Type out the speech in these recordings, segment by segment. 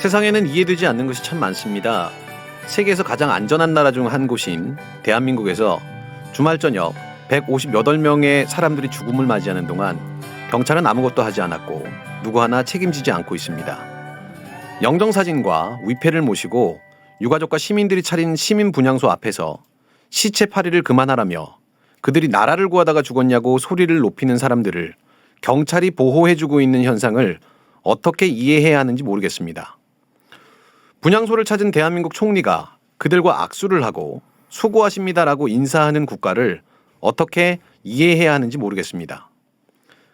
세상에는 이해되지 않는 것이 참 많습니다. 세계에서 가장 안전한 나라 중 한 곳인 대한민국에서 주말 저녁 158명의 사람들이 죽음을 맞이하는 동안 경찰은 아무것도 하지 않았고 누구 하나 책임지지 않고 있습니다. 영정사진과 위패를 모시고 유가족과 시민들이 차린 시민 분향소 앞에서 시체 파리를 그만하라며 그들이 나라를 구하다가 죽었냐고 소리를 높이는 사람들을 경찰이 보호해주고 있는 현상을 어떻게 이해해야 하는지 모르겠습니다. 분향소를 찾은 대한민국 총리가 그들과 악수를 하고 수고하십니다라고 인사하는 국가를 어떻게 이해해야 하는지 모르겠습니다.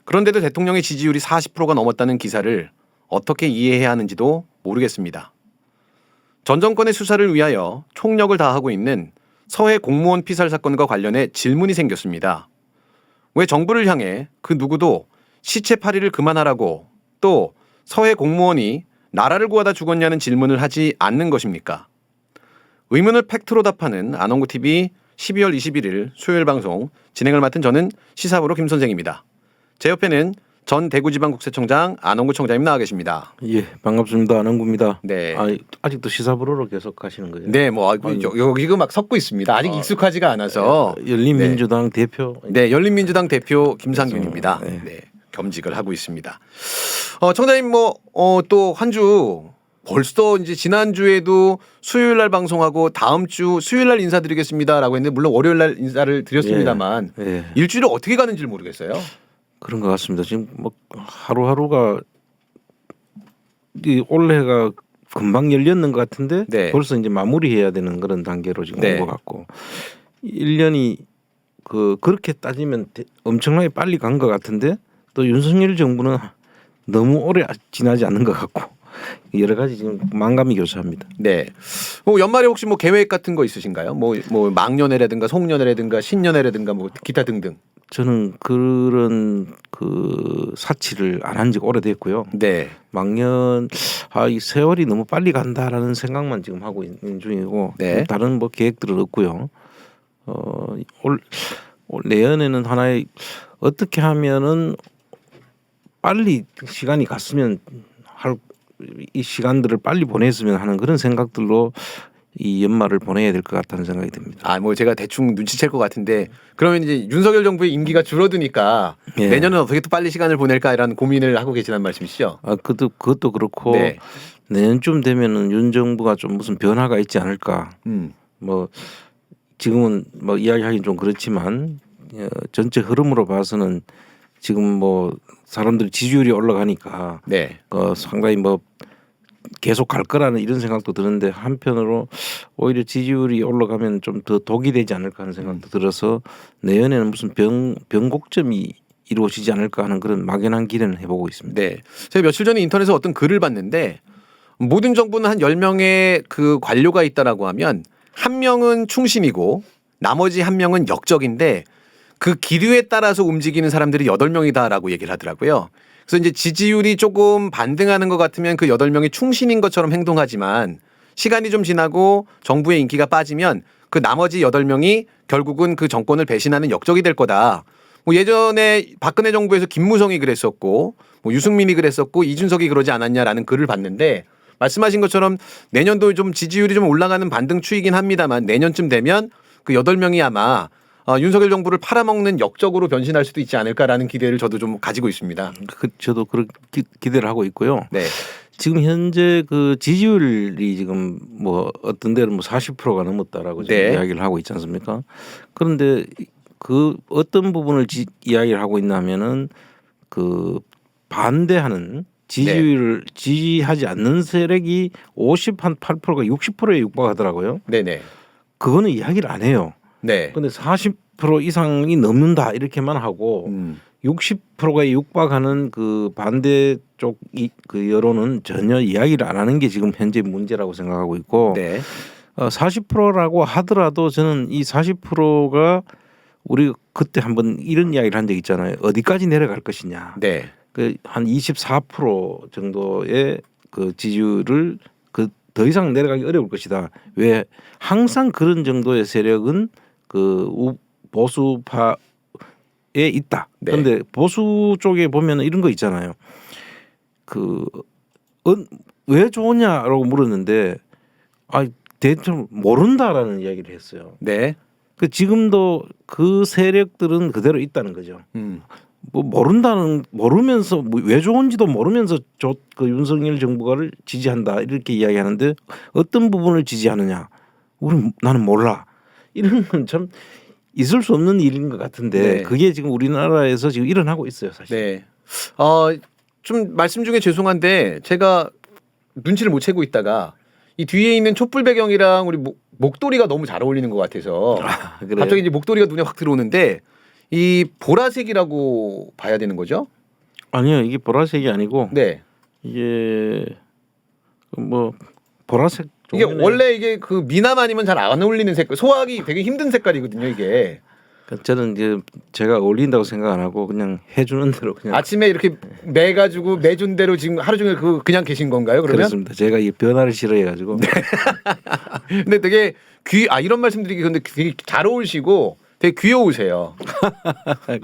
그런데도 대통령의 지지율이 40%가 넘었다는 기사를 어떻게 이해해야 하는지도 모르겠습니다. 전 정권의 수사를 위하여 총력을 다하고 있는 서해 공무원 피살 사건과 관련해 질문이 생겼습니다. 왜 정부를 향해 그 누구도 시체 파리를 그만하라고 또 서해 공무원이 나라를 구하다 죽었냐는 질문을 하지 않는 것입니까? 의문을 팩트로 답하는 안홍구TV 12월 21일 수요일 방송 진행을 맡은 저는 시사부로 김선생입니다. 제 옆에는 전 대구지방국세청장 안홍구 청장님 나와 계십니다. 예, 반갑습니다. 안홍구입니다. 네. 아직도 시사부로로 계속 하시는 거예요? 네, 여기가 막 섞고 있습니다. 아직 익숙하지가 않아서. 열린민주당 대표. 네, 열린민주당 대표 김상균입니다. 네, 겸직을 하고 있습니다. 청장님 또 한 주 벌써 이제 지난주에도 수요일 날 방송하고 다음 주 수요일 날 인사드리겠습니다라고 했는데 물론 월요일 날 인사를 드렸습니다만 일주일이 어떻게 가는지 모르겠어요. 그런 것 같습니다. 지금 뭐 하루하루가 이 올해가 금방 열렸는 것 같은데 벌써 이제 마무리해야 되는 그런 단계로 지금 온 것 같고 1년이 그렇게 따지면 엄청나게 빨리 간 것 같은데 또 윤석열 정부는 너무 오래 지나지 않는 것 같고 여러 가지 지금 만감이 교차합니다. 네. 연말에 혹시 계획 같은 거 있으신가요? 망년회라든가 송년회라든가 신년회라든가 기타 등등. 저는 그런 사치를 안 한 지가 오래됐고요. 네. 망년 이 세월이 너무 빨리 간다라는 생각만 지금 하고 있는 중이고 다른 계획들은 없고요. 올 내년에는 하나의 어떻게 하면은 빨리 시간이 갔으면 이 시간들을 빨리 보냈으면 하는 그런 생각들로 이 연말을 보내야 될 것 같다는 생각이 듭니다. 제가 대충 눈치챌 것 같은데 그러면 이제 윤석열 정부의 임기가 줄어드니까 내년은 어떻게 또 빨리 시간을 보낼까라는 고민을 하고 계시는 말씀이시죠? 그것도 그렇고 내년쯤 되면은 윤 정부가 좀 무슨 변화가 있지 않을까. 지금은 이야기하기는 좀 그렇지만 전체 흐름으로 봐서는 지금 사람들이 지지율이 올라가니까 상당히 계속 갈 거라는 이런 생각도 드는데 한편으로 오히려 지지율이 올라가면 좀 더 독이 되지 않을까 하는 생각도 들어서 내년에는 무슨 변곡점이 이루어지지 않을까 하는 그런 막연한 기대는 해보고 있습니다. 네, 제가 며칠 전에 인터넷에 어떤 글을 봤는데 모든 정부는 한 10명의 그 관료가 있다라고 하면 한 명은 충신이고 나머지 한 명은 역적인데 그 기류에 따라서 움직이는 사람들이 8명이다라고 얘기를 하더라고요. 그래서 이제 지지율이 조금 반등하는 것 같으면 그 8명이 충신인 것처럼 행동하지만 시간이 좀 지나고 정부의 인기가 빠지면 그 나머지 8명이 결국은 그 정권을 배신하는 역적이 될 거다. 예전에 박근혜 정부에서 김무성이 그랬었고 유승민이 그랬었고 이준석이 그러지 않았냐라는 글을 봤는데 말씀하신 것처럼 내년도 좀 지지율이 좀 올라가는 반등 추이긴 합니다만 내년쯤 되면 그 8명이 아마 윤석열 정부를 팔아먹는 역적으로 변신할 수도 있지 않을까라는 기대를 저도 좀 가지고 있습니다. 저도 그런 기대를 하고 있고요. 지금 현재 그 지지율이 지금 어떤 데는 40%가 넘었다라고 지금 이야기를 하고 있지 않습니까? 그런데 그 어떤 부분을 이야기를 하고 있냐면은 그 반대하는 지지율을 지지하지 않는 세력이 58%가 60%에 육박하더라고요. 그거는 이야기를 안 해요. 근데 40% 이상이 넘는다 이렇게만 하고 60%가 육박하는 그 반대쪽 그 여론은 전혀 이야기를 안 하는 게 지금 현재 문제라고 생각하고 있고 40%라고 하더라도 저는 이 40%가 우리 그때 한번 이런 이야기를 한 적 있잖아요. 어디까지 내려갈 것이냐. 그 한 24% 정도의 그 지지율을 더 이상 내려가기 어려울 것이다. 왜 항상 그런 정도의 세력은 그 보수파에 있다. 그런데 보수 쪽에 보면 이런 거 있잖아요. 왜 좋으냐라고 물었는데 대통령 모른다라는 이야기를 했어요. 네. 그 지금도 그 세력들은 그대로 있다는 거죠. 뭐 모르면서 왜 좋은지도 모르면서 그 윤석열 정부를 지지한다 이렇게 이야기하는데 어떤 부분을 지지하느냐? 나는 몰라. 이런 건 참 있을 수 없는 일인 것 같은데 네. 그게 지금 우리나라에서 지금 일어나고 있어요, 사실. 네. 좀 말씀 중에 죄송한데 제가 눈치를 못 채고 있다가 이 뒤에 있는 촛불 배경이랑 우리 목도리가 너무 잘 어울리는 것 같아서 그래요? 갑자기 이제 목도리가 눈에 확 들어오는데 이 보라색이라고 봐야 되는 거죠? 아니요, 이게 보라색이 아니고 네. 이게 뭐 보라색 이게 종류네. 원래 이게 그 미남 아니면 잘 안 어울리는 색깔, 소화하기 되게 힘든 색깔이거든요, 이게. 저는 이제 제가 어울린다고 생각 안 하고 그냥 해주는 대로 그냥. 아침에 이렇게 매가지고 매준 대로 지금 하루 종일 그냥 계신 건가요? 그러면? 그렇습니다. 제가 이 변화를 싫어해가지고. 네. 근데 되게 이런 말씀드리기 근데 되게 잘 어울리시고 되게 귀여우세요.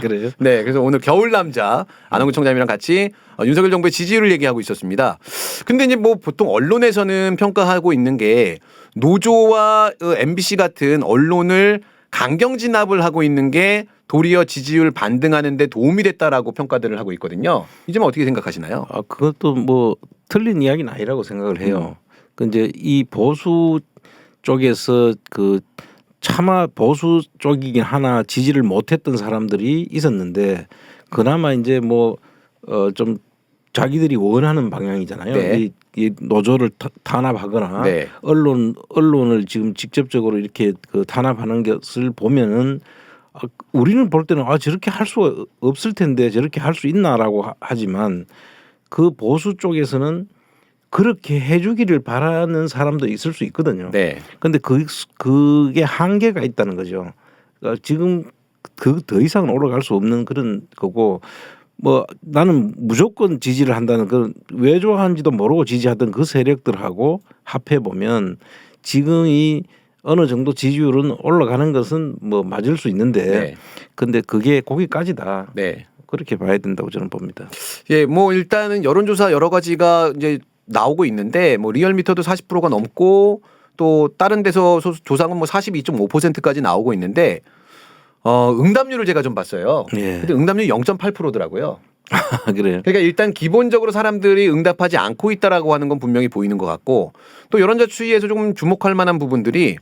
그래요? 네, 그래서 오늘 겨울 남자 안홍구 청장님이랑 같이 윤석열 정부의 지지율을 얘기하고 있었습니다. 근데 이제 뭐 보통 언론에서는 평가하고 있는 게 노조와 MBC 같은 언론을 강경 진압을 하고 있는 게 도리어 지지율 반등하는 데 도움이 됐다라고 평가들을 하고 있거든요. 이 점은 어떻게 생각하시나요? 그것도 뭐 틀린 이야기는 아니라고 생각을 해요. 그 이제 이 보수 쪽에서 그 차마 보수 쪽이긴 하나 지지를 못했던 사람들이 있었는데 그나마 이제 뭐 좀 자기들이 원하는 방향이잖아요. 네. 이 노조를 탄압하거나 네. 언론을 지금 직접적으로 이렇게 그 탄압하는 것을 보면은 우리는 볼 때는 저렇게 할 수 없을 텐데 저렇게 할 수 있나라고 하지만 그 보수 쪽에서는 그렇게 해주기를 바라는 사람도 있을 수 있거든요. 네. 그런데 그게 한계가 있다는 거죠. 그러니까 지금 더 이상은 올라갈 수 없는 그런 거고 뭐 나는 무조건 지지를 한다는 그런 왜 좋아하는지도 모르고 지지하던 그 세력들하고 합해 보면 지금 이 어느 정도 지지율은 올라가는 것은 뭐 맞을 수 있는데 근데 그게 거기까지다. 네. 그렇게 봐야 된다고 저는 봅니다. 예, 뭐 일단은 여론조사 여러 가지가 이제 나오고 있는데 뭐 리얼미터도 40%가 넘고 또 다른 데서 조사는 뭐 42.5%까지 나오고 있는데 응답률을 제가 좀 봤어요. 예. 근데 응답률이 0.8%더라고요. 그래요. 그러니까 일단 기본적으로 사람들이 응답하지 않고 있다라고 하는 건 분명히 보이는 것 같고 또 여론조사 추이에서 조금 주목할 만한 부분들이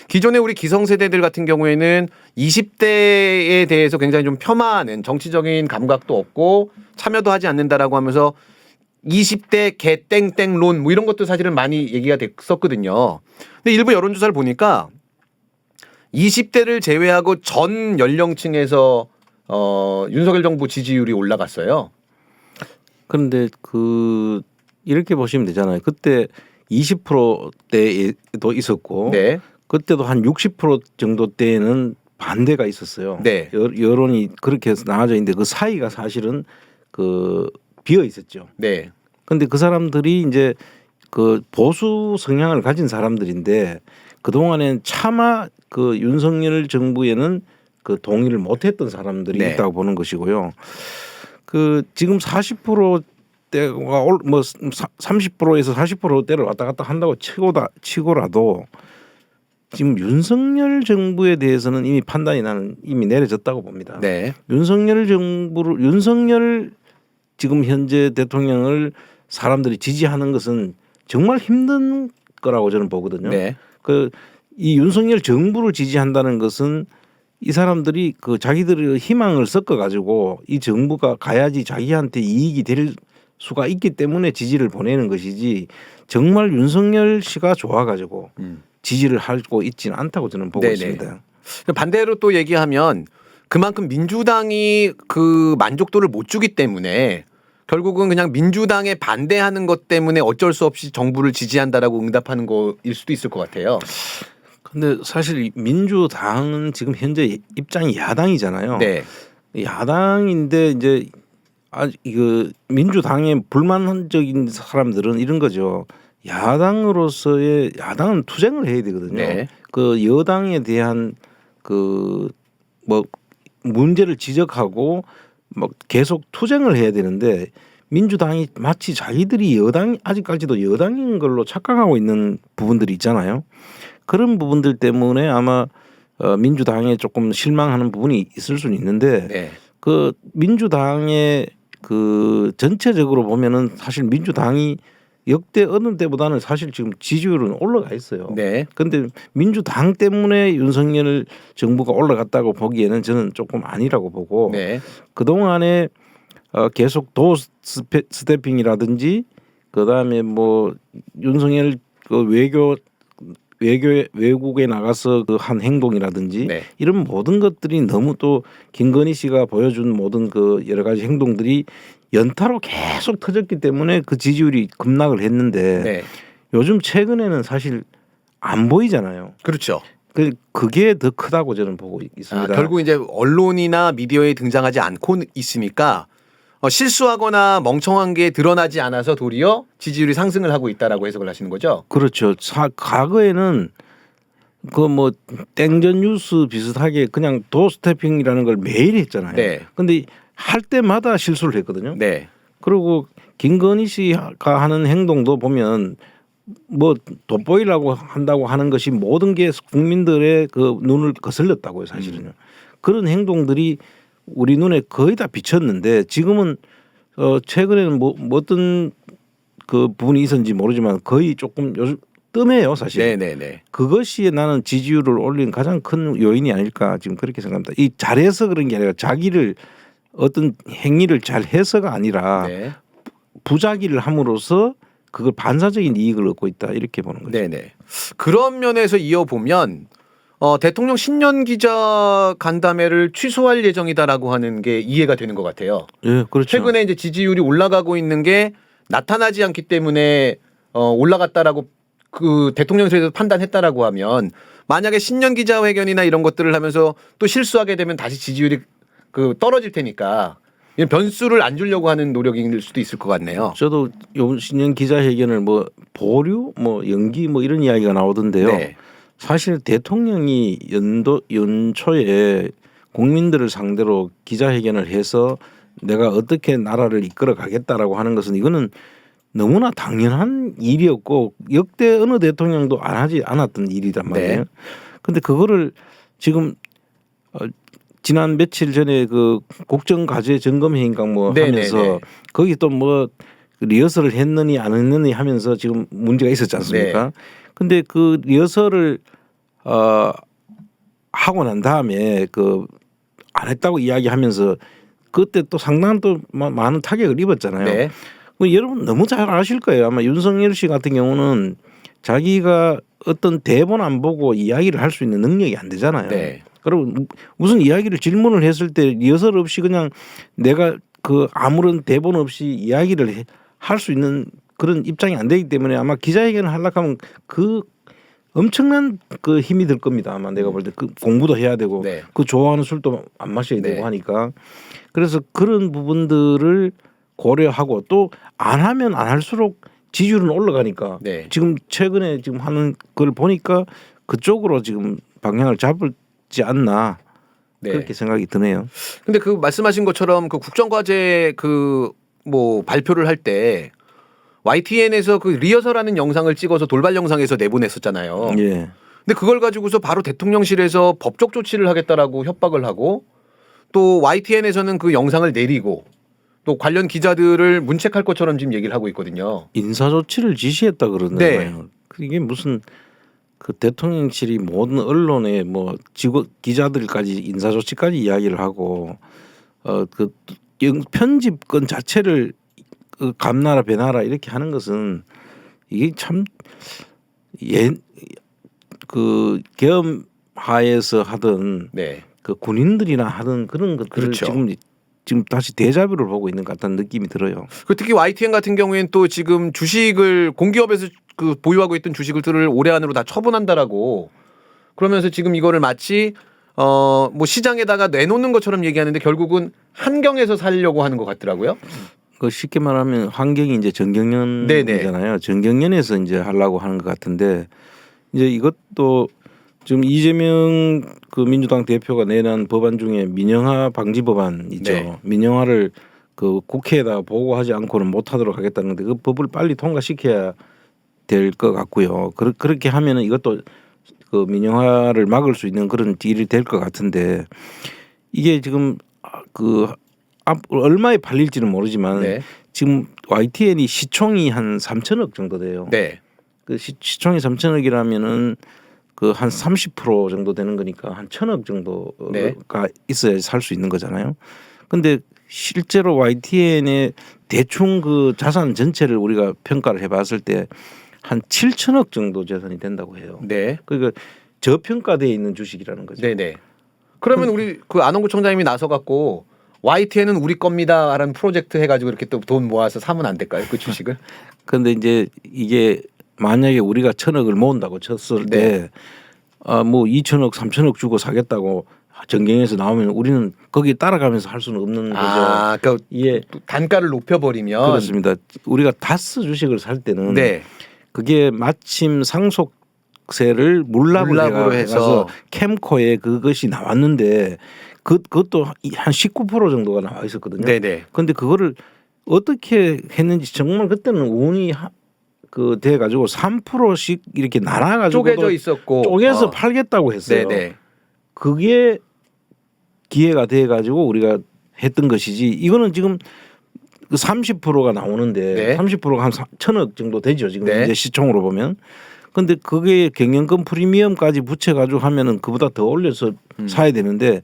기존에 우리 기성세대들 같은 경우에는 20대에 대해서 굉장히 좀 폄하하는 정치적인 감각도 없고 참여도 하지 않는다라고 하면서 20대 개땡땡론 뭐 이런 것도 사실은 많이 얘기가 됐었거든요. 근데 일부 여론조사를 보니까 20대를 제외하고 전 연령층에서 윤석열 정부 지지율이 올라갔어요. 그런데 이렇게 보시면 되잖아요. 그때 20%대도 있었고 네. 그때도 한 60% 정도 때에는 반대가 있었어요. 네. 여론이 그렇게 해서 나눠져 있는데 그 사이가 사실은 비어 있었죠. 네. 그런데 그 사람들이 이제 그 보수 성향을 가진 사람들인데 그 동안엔 차마 그 윤석열 정부에는 그 동의를 못했던 사람들이 네. 있다고 보는 것이고요. 지금 40%대가 뭐 30%에서 40%대를 왔다 갔다 한다고 치고라도 지금 윤석열 정부에 대해서는 이미 판단이 나는 이미 내려졌다고 봅니다. 네. 윤석열 지금 현재 대통령을 사람들이 지지하는 것은 정말 힘든 거라고 저는 보거든요. 네. 이 윤석열 정부를 지지한다는 것은 이 사람들이 자기들의 희망을 섞어 가지고 이 정부가 가야지 자기한테 이익이 될 수가 있기 때문에 지지를 보내는 것이지 정말 윤석열 씨가 좋아 가지고 지지를 하고 있지는 않다고 저는 보고 네네. 있습니다. 반대로 또 얘기하면 그만큼 민주당이 그 만족도를 못 주기 때문에 결국은 그냥 민주당에 반대하는 것 때문에 어쩔 수 없이 정부를 지지한다라고 응답하는 거일 수도 있을 것 같아요. 근데 사실 민주당은 지금 현재 입장이 야당이잖아요. 네. 야당인데 이제 민주당에 불만적인 사람들은 이런 거죠. 야당은 투쟁을 해야 되거든요. 네. 그 여당에 대한 문제를 지적하고 뭐 계속 투쟁을 해야 되는데 민주당이 마치 자기들이 여당 아직까지도 여당인 걸로 착각하고 있는 부분들이 있잖아요. 그런 부분들 때문에 아마 민주당에 조금 실망하는 부분이 있을 수는 있는데 네. 그 민주당의 그 전체적으로 보면은 사실 민주당이 역대 어느 때보다는 사실 지금 지지율은 올라가 있어요. 네. 그런데 민주당 때문에 윤석열 정부가 올라갔다고 보기에는 저는 조금 아니라고 보고 네. 그 동안에 계속 도 스태핑이라든지 그 다음에 뭐 윤석열 그 외국에 나가서 그 한 행동이라든지 네. 이런 모든 것들이 너무 또 김건희 씨가 보여준 모든 그 여러 가지 행동들이 연타로 계속 터졌기 때문에 그 지지율이 급락을 했는데 네. 요즘 최근에는 사실 안 보이잖아요. 그렇죠. 그게 더 크다고 저는 보고 있습니다. 결국 이제 언론이나 미디어에 등장하지 않고 있으니까 실수하거나 멍청한 게 드러나지 않아서 도리어 지지율이 상승을 하고 있다라고 해석을 하시는 거죠. 그렇죠. 과거에는 그 뭐 땡전 뉴스 비슷하게 그냥 도스태핑이라는 걸 매일 했잖아요. 네. 근데 할 때마다 실수를 했거든요. 네. 그리고 김건희 씨가 하는 행동도 보면 뭐 돋보이려고 한다고 하는 것이 모든 게 국민들의 그 눈을 거슬렸다고요, 사실은요. 그런 행동들이 우리 눈에 거의 다 비쳤는데 지금은 최근에는 뭐 어떤 그 부분이 있었는지 모르지만 거의 조금 요즘 뜸해요, 사실. 네네네. 그것이 나는 지지율을 올린 가장 큰 요인이 아닐까 지금 그렇게 생각합니다. 이 잘해서 그런 게 아니라 자기를 어떤 행위를 잘 해서가 아니라 네. 부작위를 함으로써 그걸 반사적인 이익을 얻고 있다 이렇게 보는 거죠. 네네. 그런 면에서 이어보면 대통령 신년 기자 간담회를 취소할 예정이다라고 하는 게 이해가 되는 것 같아요. 예, 그렇죠. 최근에 이제 지지율이 올라가고 있는 게 나타나지 않기 때문에 올라갔다라고 그 대통령실에서 판단했다라고 하면 만약에 신년 기자회견이나 이런 것들을 하면서 또 실수하게 되면 다시 지지율이 그 떨어질 테니까 이런 변수를 안 주려고 하는 노력일 수도 있을 것 같네요. 저도 요 신년 기자회견을 뭐 보류, 뭐 연기, 뭐 이런 이야기가 나오던데요. 네. 사실 대통령이 연초에 국민들을 상대로 기자회견을 해서 내가 어떻게 나라를 이끌어 가겠다라고 하는 것은 이거는 너무나 당연한 일이었고 역대 어느 대통령도 안 하지 않았던 일이란 말이에요. 그런데 그거를 지금 지난 며칠 전에 그 국정과제 점검회의인가 뭐 하면서 거기 또 뭐 리허설을 했느니 안 했느니 하면서 지금 문제가 있었지 않습니까? 근데 그 리허설을 하고 난 다음에 그 안 했다고 이야기하면서 그때 또 상당한 또 많은 타격을 입었잖아요. 네. 여러분 너무 잘 아실 거예요. 아마 윤석열 씨 같은 경우는 자기가 어떤 대본 안 보고 이야기를 할 수 있는 능력이 안 되잖아요. 네. 그리고 무슨 이야기를 질문을 했을 때 리허설 없이 그냥 내가 그 아무런 대본 없이 이야기를 할 수 있는 그런 입장이 안 되기 때문에 아마 기자회견을 하려고 하면 그 엄청난 그 힘이 들 겁니다. 아마 내가 볼 때 그 공부도 해야 되고 그 좋아하는 술도 안 마셔야 되고 하니까 그래서 그런 부분들을 고려하고 또 안 하면 안 할수록 지지율은 올라가니까 지금 최근에 지금 하는 걸 보니까 그쪽으로 지금 방향을 잡을지 않나 그렇게 생각이 드네요. 근데 그 말씀하신 것처럼 그 국정과제 그 뭐 발표를 할 때 YTN에서 그 리허설하는 영상을 찍어서 돌발 영상에서 내보냈었잖아요. 예. 근데 그걸 가지고서 바로 대통령실에서 법적 조치를 하겠다라고 협박을 하고 또 YTN에서는 그 영상을 내리고 또 관련 기자들을 문책할 것처럼 지금 얘기를 하고 있거든요. 인사 조치를 지시했다 그러네요. 이게 무슨 그 대통령실이 모든 언론에 뭐 기자들까지 인사 조치까지 이야기를 하고 그 편집권 자체를 감나라 배나라 이렇게 하는 것은 이게 참 그 계엄하에서 하던 그 군인들이나 하던 그런 것들을 지금 다시 데자뷰를 보고 있는 것 같다는 느낌이 들어요. 특히 YTN 같은 경우에는 또 지금 주식을 공기업에서 그 보유하고 있던 주식들을 올해 안으로 다 처분한다라고 그러면서 지금 이거를 마치 뭐 시장에다가 내놓는 것처럼 얘기하는데 결국은 한경에서 살려고 하는 것 같더라고요. 그 쉽게 말하면 환경이 이제 정경련이잖아요. 정경련에서 이제 하려고 하는 것 같은데 이제 이것도 지금 이재명 그 민주당 대표가 내놓은 법안 중에 민영화 방지 법안 있죠. 민영화를 그 국회에다 보고하지 않고는 못하도록 하겠다는데 그 법을 빨리 통과시켜야 될 것 같고요. 그렇게 하면은 이것도 그 민영화를 막을 수 있는 그런 딜이 될 것 같은데 이게 지금 그 얼마에 팔릴지는 모르지만 네. 지금 YTN이 시총이 한 3천억 정도 돼요. 네. 그 시총이 3천억이라면은 그 한 30% 정도 되는 거니까 한 1,000억 정도가 네. 있어야 살 수 있는 거잖아요. 근데 실제로 YTN의 대충 그 자산 전체를 우리가 평가를 해봤을 때 한 7천억 정도 재산이 된다고 해요. 네. 그러니까 저평가되어 있는 주식이라는 거죠. 네네. 그러면 우리 그 안홍구 총장님이 나서 갖고 YTN은 우리 겁니다라는 프로젝트 해가지고 이렇게 또 돈 모아서 사면 안 될까요? 그 주식을? 그런데 이제 이게 만약에 우리가 1,000억을 모은다고 쳤을 때 뭐 2천억, 3천억 주고 사겠다고 전경에서 나오면 우리는 거기에 따라가면서 할 수는 없는 거죠. 아, 그러니까 이게 단가를 높여버리면 그렇습니다. 우리가 다스 주식을 살 때는 네. 그게 마침 상속세를 물납으로 해서 캠코에 그것이 나왔는데 그것도 한 19% 정도가 나와 있었거든요. 네네. 그런데 그거를 어떻게 했는지 정말 그때는 운이 그 돼 가지고 3%씩 이렇게 나눠 가지고 쪼개져 있었고 쪼개서 팔겠다고 했어요. 네네. 그게 기회가 돼 가지고 우리가 했던 것이지 이거는 지금 그 30%가 나오는데 네. 30%가 한 1,000억 정도 되죠. 지금 네. 이제 시총으로 보면. 근데 그게 경영권 프리미엄까지 붙여 가지고 하면은 그보다 더 올려서 사야 되는데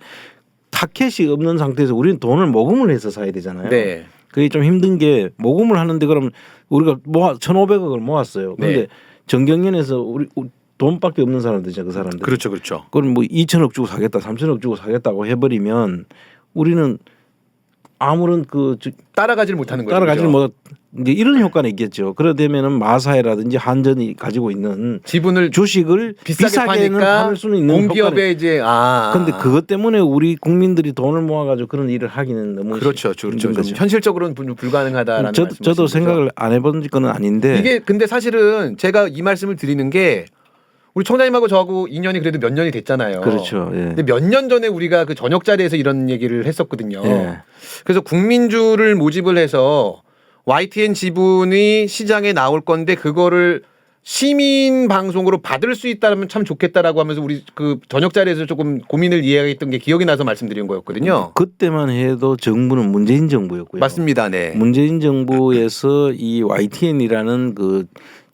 타켓이 없는 상태에서 우리는 돈을 모금을 해서 사야 되잖아요. 네. 그게 좀 힘든 게 모금을 하는데 그럼 우리가 1,500억을 모았어요. 그런데 네. 정경련에서 우리 돈밖에 없는 사람들이죠. 그 사람들. 그렇죠, 그렇죠. 그럼 뭐 2천억 주고 사겠다, 3천억 주고 사겠다고 해버리면 우리는 아무런 그 따라가지를 못하는 거죠. 따라가지를 그렇죠? 못 이제 이런 효과는 있겠죠. 그러되면은 마사회라든지 한전이 가지고 있는 지분을 주식을 비싸게 파니까 팔 수는 있는 공기업에 이제 그런데 그것 때문에 우리 국민들이 돈을 모아가지고 그런 일을 하기는 너무 그렇죠, 힘든 거죠. 현실적으로는 불가능하다라는 저도 말씀이신 생각을 안 해본 건 아닌데 이게 근데 사실은 제가 이 말씀을 드리는 게 우리 총장님하고 저하고 인연이 그래도 몇 년이 됐잖아요. 그렇죠. 예. 근데 몇 년 전에 우리가 그 저녁 자리에서 이런 얘기를 했었거든요. 예. 그래서 국민주를 모집을 해서 YTN 지분이 시장에 나올 건데 그거를 시민 방송으로 받을 수 있다면 참 좋겠다라고 하면서 우리 그 저녁 자리에서 조금 고민을 이해했던 게 기억이 나서 말씀드린 거였거든요. 그때만 해도 정부는 문재인 정부였고요. 맞습니다. 네. 문재인 정부에서 이 YTN이라는 그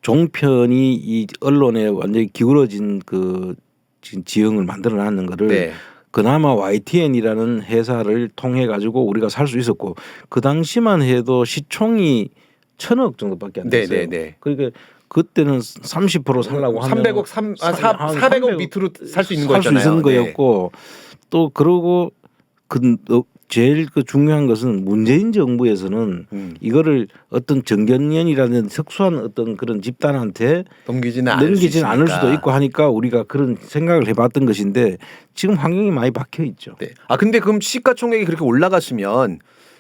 종편이 이 언론에 완전히 기울어진 그 지형을 만들어 놨는 거를 네. 그나마 YTN이라는 회사를 통해 가지고 우리가 살 수 있었고 그 당시만 해도 시총이 1,000억 정도밖에 안 됐어요. 네네네. 그러니까 그때는 30% 살라고 하면 400억 밑으로 살 수 있는 거였잖아요. 살 수 있는 네. 거였고 또 그러고 제일 그 중요한 것은 문재인 정부에서는 이거를 어떤 정견련이라는 특수한 어떤 그런 집단한테 넘기지는 않을 수도 있고 하니까 우리가 그런 생각을 해봤던 것인데 지금 환경이 많이 박혀 있죠. 네. 아 근데 그럼 시가총액이 그렇게 올라갔으면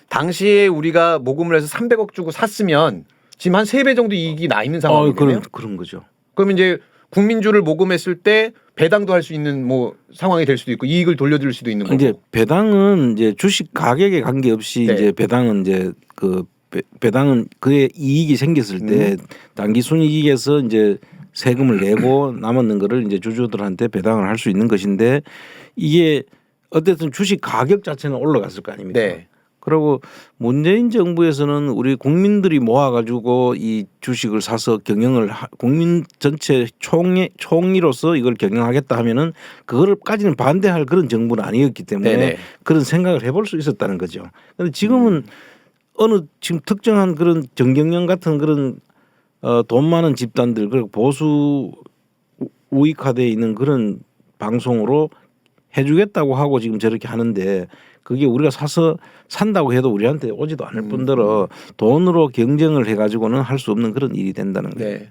당시에 우리가 모금을 해서 300억 주고 샀으면 지금 한 3배 정도 이익이 나 있는 상황이네요. 그런 거죠. 그럼 이제 국민주를 모금했을 때 배당도 할 수 있는 뭐 상황이 될 수도 있고 이익을 돌려드릴 수도 있는 거고. 이제 배당은 이제 주식 가격에 관계없이 네. 이제 배당은 이제 그 배당은 그의 이익이 생겼을 때 단기 순이익에서 이제 세금을 내고 남았는 거를 이제 주주들한테 배당을 할 수 있는 것인데 이게 어쨌든 주식 가격 자체는 올라갔을 거 아닙니까? 네. 그리고 문재인 정부에서는 우리 국민들이 모아가지고 이 주식을 사서 경영을 국민 전체 총리로서 이걸 경영하겠다 하면은 그거를까지는 반대할 그런 정부는 아니었기 때문에 네네. 그런 생각을 해볼 수 있었다는 거죠. 그런데 지금은 어느 지금 특정한 그런 정경련 같은 그런 돈 많은 집단들 그리고 보수 우익화되어 있는 그런 방송으로 해주겠다고 하고 지금 저렇게 하는데 그게 우리가 산다고 해도 우리한테 오지도 않을 뿐더러 돈으로 경쟁을 해가지고는 할 수 없는 그런 일이 된다는 거예요. 네.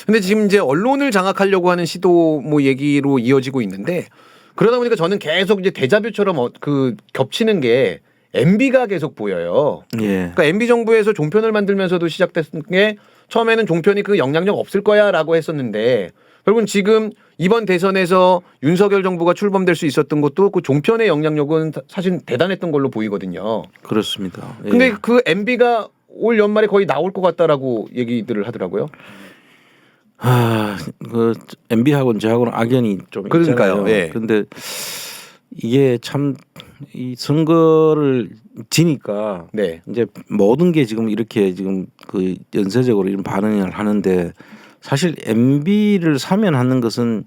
근데 지금 이제 언론을 장악하려고 하는 시도 뭐 얘기로 이어지고 있는데 그러다 보니까 저는 계속 이제 데자뷰처럼 그 겹치는 게 MB가 계속 보여요. 예. 그러니까 MB 정부에서 종편을 만들면서도 시작됐던 게 처음에는 종편이 그 영향력 없을 거야라고 했었는데 결국은 지금 이번 대선에서 윤석열 정부가 출범될 수 있었던 것도 그 종편의 영향력은 사실 대단했던 걸로 보이거든요. 그렇습니다. 예. 근데 그 MB가 올 연말에 거의 나올 것 같다라고 얘기들을 하더라고요. 그 MB하고는 저하고는 악연이 좀 그러니까요. 있잖아요. 예. 근데 이게 참 이 선거를 지니까 네. 이제 모든 게 지금 이렇게 지금 그 연쇄적으로 이런 반응을 하는데 사실 MB를 사면하는 것은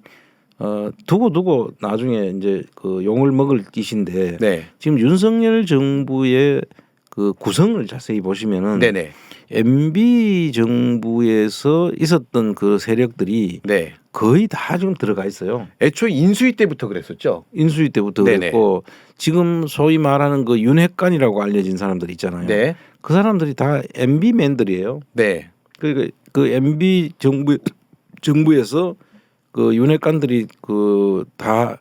두고 나중에 이제 그 용을 먹을 짓인데 네. 지금 윤석열 정부의 그 구성을 자세히 보시면은 네네. MB 정부에서 있었던 그 세력들이 네. 거의 다 지금 들어가 있어요. 애초에 인수위 때부터 그랬었죠. 인수위 때부터 네네. 그랬고 지금 소위 말하는 그 윤핵관이라고 알려진 사람들 있잖아요. 네. 그 사람들이 다 MB맨들이에요. 네. 그러니까 그 MB 정부에서 그 윤핵관들이 그 다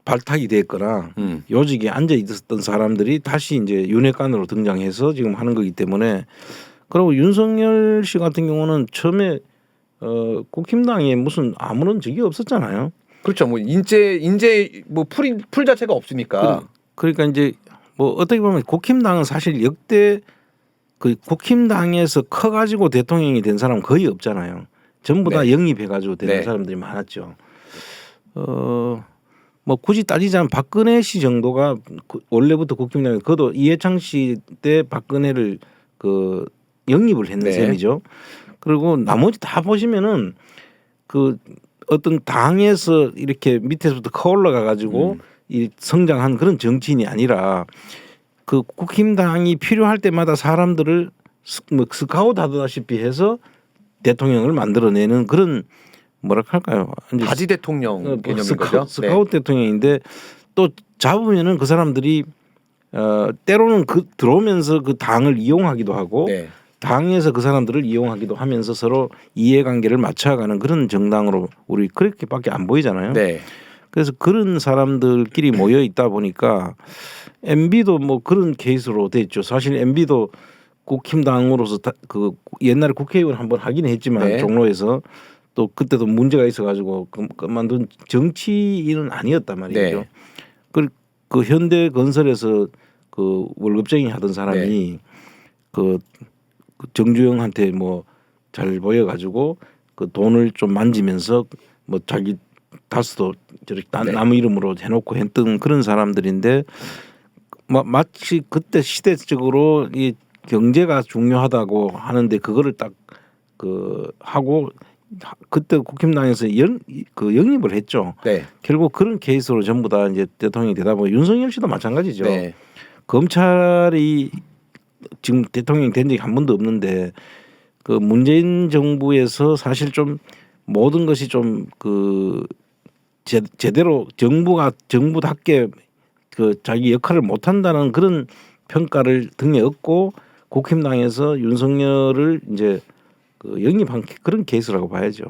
발탁이 됐거나 요직에 앉아 있었던 사람들이 다시 이제 윤핵관으로 등장해서 지금 하는 거기 때문에 그리고 윤석열 씨 같은 경우는 처음에 국힘당에 무슨 아무런 적이 없었잖아요. 그렇죠. 뭐 인재 뭐 풀 자체가 없으니까. 그러니까 이제 뭐 어떻게 보면 국힘당은 사실 역대 그 국힘당에서 커가지고 대통령이 된 사람은 거의 없잖아요. 전부 다 네. 영입해가지고 되는 네. 사람들이 많았죠. 뭐 굳이 따지자면 박근혜 씨 정도가 원래부터 국힘당에 그도 이해창 씨 때 박근혜를 그 영입을 했는 네. 셈이죠. 그리고 나머지 다 보시면은 그 어떤 당에서 이렇게 밑에서부터 커 올라가 가지고 이 성장한 그런 정치인이 아니라 그 국힘당이 필요할 때마다 사람들을 뭐 스카우트 하다시피 해서 대통령을 만들어내는 그런 뭐랄까 할까요? 바지 대통령 개념인 거죠. 스카우트 대통령인데 또 잡으면은 그 사람들이 때로는 그 들어오면서 그 당을 이용하기도 하고 네. 당에서 그 사람들을 이용하기도 하면서 서로 이해관계를 맞춰가는 그런 정당으로 우리 그렇게밖에 안 보이잖아요. 네. 그래서 그런 사람들끼리 모여 있다 보니까 MB도 뭐 그런 케이스로 돼 있죠. 사실 MB도 국힘당으로서 그 옛날에 국회의원 한번 하긴 했지만 네. 종로에서 또 그때도 문제가 있어가지고 그만둔 정치인은 아니었단 말이죠. 네. 그 현대건설에서 그 월급쟁이 하던 사람이 네. 그 정주영한테 뭐 잘 보여가지고 그 돈을 좀 만지면서 뭐 자기 다스도 저렇게 네. 나무 이름으로 해놓고 했던 그런 사람들인데 마치 그때 시대적으로 이 경제가 중요하다고 하는데 그거를 딱 그 하고 그때 국힘당에서 영입을 했죠. 네. 결국 그런 케이스로 전부 다 이제 대통령이 되다 보니 윤석열 씨도 마찬가지죠. 네. 검찰이 지금 대통령이 된 적이 한 번도 없는데 그 문재인 정부에서 사실 좀 모든 것이 좀 그 제대로 정부답게 그 자기 역할을 못한다는 그런 평가를 등에 업고 국힘당에서 윤석열을 이제 그 영입한 그런 케이스라고 봐야죠.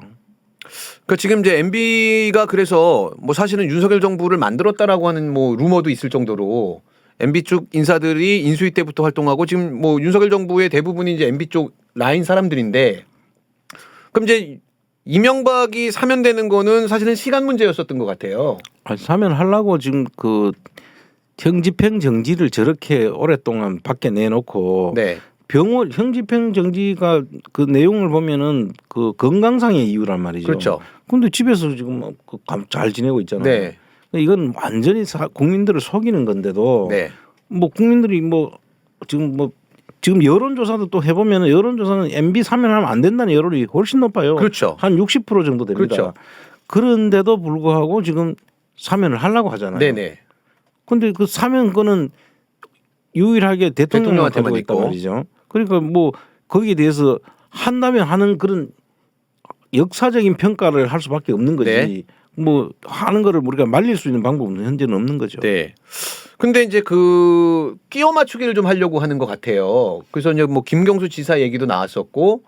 그 지금 이제 MB가 그래서 뭐 사실은 윤석열 정부를 만들었다라고 하는 뭐 루머도 있을 정도로 MB 쪽 인사들이 인수위 때부터 활동하고 지금 뭐 윤석열 정부의 대부분이 이제 MB 쪽 라인 사람들인데 그럼 이제 이명박이 사면되는 거는 사실은 시간 문제였었던 것 같아요. 사면하려고 지금 그 형집행 정지를 저렇게 오랫동안 밖에 내놓고 네. 병원 형집행 정지가 그 내용을 보면은 그 건강상의 이유란 말이죠. 그렇죠. 근데 집에서 지금 잘 지내고 있잖아요. 네. 이건 완전히 국민들을 속이는 건데도 네. 뭐 국민들이 지금 여론조사도 또 해보면 여론조사는 MB 사면하면 안 된다는 여론이 훨씬 높아요. 그렇죠. 한 60% 정도 됩니다. 그렇죠. 그런데도 불구하고 지금 사면을 하려고 하잖아요. 네네. 근데 그 사면권은 유일하게 대통령한테만 대통령한테만 있단 있고. 말이죠. 그러니까 뭐 거기에 대해서 한다면 하는 그런 역사적인 평가를 할 수밖에 없는 거지. 네. 뭐 하는 거를 우리가 말릴 수 있는 방법은 현재는 없는 거죠. 네. 근데 이제 그 끼워 맞추기를 좀 하려고 하는 것 같아요. 그래서 이제 뭐 김경수 지사 얘기도 나왔었고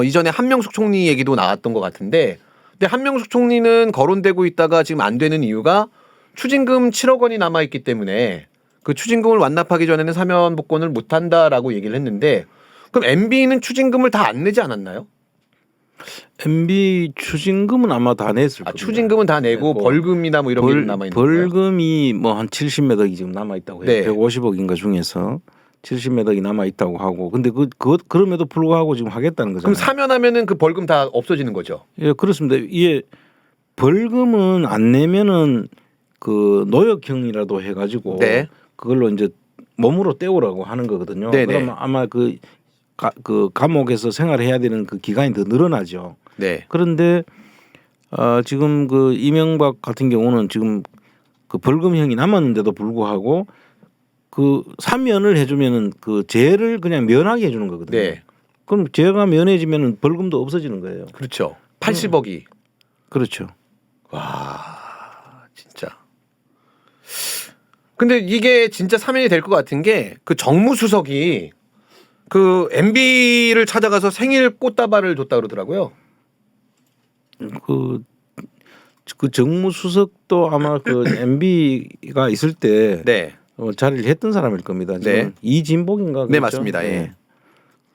이전에 한명숙 총리 얘기도 나왔던 것 같은데 근데 한명숙 총리는 거론되고 있다가 지금 안 되는 이유가 추징금 7억 원이 남아 있기 때문에 그 추징금을 완납하기 전에는 사면 복권을 못 한다라고 얘기를 했는데 그럼 MB는 추징금을 다 안 내지 않았나요? MB 추징금은 아마 다 냈을 겁니다. 추징금은 다 내고 네, 벌금이나 뭐 이런 게 남아 있는 거예요. 벌금이 뭐 한 70몇 억이 지금 남아 있다고 해요. 네. 150억인가 중에서 70몇 억이 남아 있다고 하고, 근데 그럼에도 불구하고 지금 하겠다는 거잖아요. 그럼 사면하면은 그 벌금 다 없어지는 거죠? 예, 그렇습니다. 이게 벌금은 안 내면은 그 노역형이라도 해가지고 네. 그걸로 이제 몸으로 때우라고 하는 거거든요. 네네. 그러면 아마 그 감옥에서 생활해야 되는 그 기간이 더 늘어나죠. 네. 그런데 지금 그 이명박 같은 경우는 지금 그 벌금형이 남았는데도 불구하고 그 사면을 해주면은 그 죄를 그냥 면하게 해주는 거거든요. 네. 그럼 죄가 면해지면은 벌금도 없어지는 거예요. 그렇죠. 80억이. 그렇죠. 와, 진짜. 근데 이게 진짜 사면이 될 것 같은 게 그 정무수석이 그 MB를 찾아가서 생일 꽃다발을 줬다 그러더라고요. 그 정무수석도 아마 그 MB가 있을 때 네. 자리를 했던 사람일 겁니다. 지금 네. 이진복인가? 네, 그렇죠? 맞습니다. 예.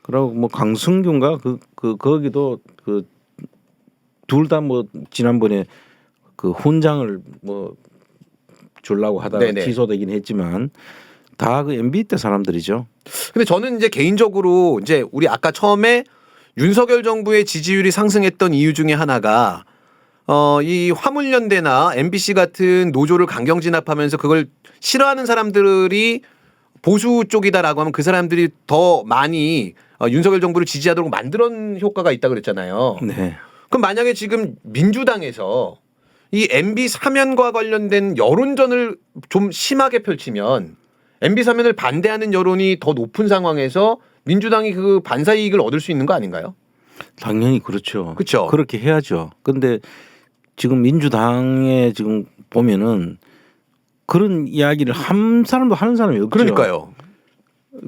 그리고 뭐 강승규인가 거기도 그 둘 다 뭐 지난번에 그 훈장을 뭐 주려고 하다가 네네. 취소되긴 했지만 다 그 MB 때 사람들이죠. 근데 저는 이제 개인적으로 이제 우리 아까 처음에 윤석열 정부의 지지율이 상승했던 이유 중에 하나가 이 화물연대나 MBC 같은 노조를 강경 진압하면서 그걸 싫어하는 사람들이 보수 쪽이다라고 하면 그 사람들이 더 많이 윤석열 정부를 지지하도록 만드는 효과가 있다 그랬잖아요. 네. 그럼 만약에 지금 민주당에서 이 MB 사면과 관련된 여론전을 좀 심하게 펼치면 MB 사면을 반대하는 여론이 더 높은 상황에서 민주당이 그 반사 이익을 얻을 수 있는 거 아닌가요? 당연히 그렇죠. 그렇죠. 그렇게 해야죠. 근데 지금 민주당에 지금 보면은 그런 이야기를 한 사람도 하는 사람이 없죠. 그러니까요.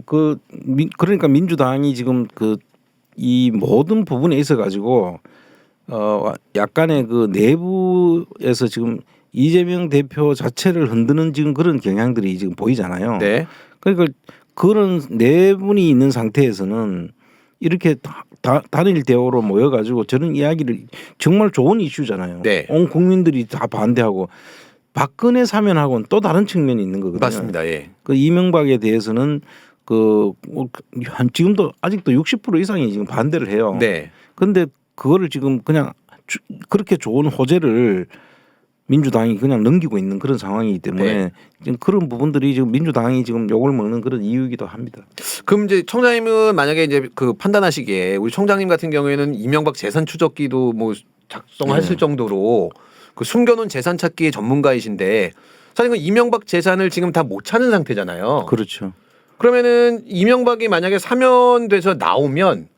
그러니까 민주당이 지금 이 모든 부분에 있어 가지고 약간의 그 내부에서 지금 이재명 대표 자체를 흔드는 지금 그런 경향들이 지금 보이잖아요. 네. 그러니까 그런 내분이 있는 상태에서는 이렇게 단일 대우로 모여가지고 저런 이야기를 정말 좋은 이슈잖아요. 네. 온 국민들이 다 반대하고 박근혜 사면하고는 또 다른 측면이 있는 거거든요. 맞습니다. 예. 그 이명박에 대해서는 지금도 아직도 60% 이상이 지금 반대를 해요. 네. 그런데 그거를 지금 그냥 그렇게 좋은 호재를 민주당이 그냥 넘기고 있는 그런 상황이기 때문에 네. 지금 그런 부분들이 지금 민주당이 지금 욕을 먹는 그런 이유이기도 합니다. 그럼 이제 청장님은 만약에 이제 그 판단하시기에 우리 청장님 같은 경우에는 이명박 재산 추적기도 뭐 작성하실 정도로 그 숨겨놓은 재산 찾기의 전문가이신데 사실 그 이명박 재산을 지금 다 못 찾은 상태잖아요. 그렇죠. 그러면은 이명박이 만약에 사면돼서 나오면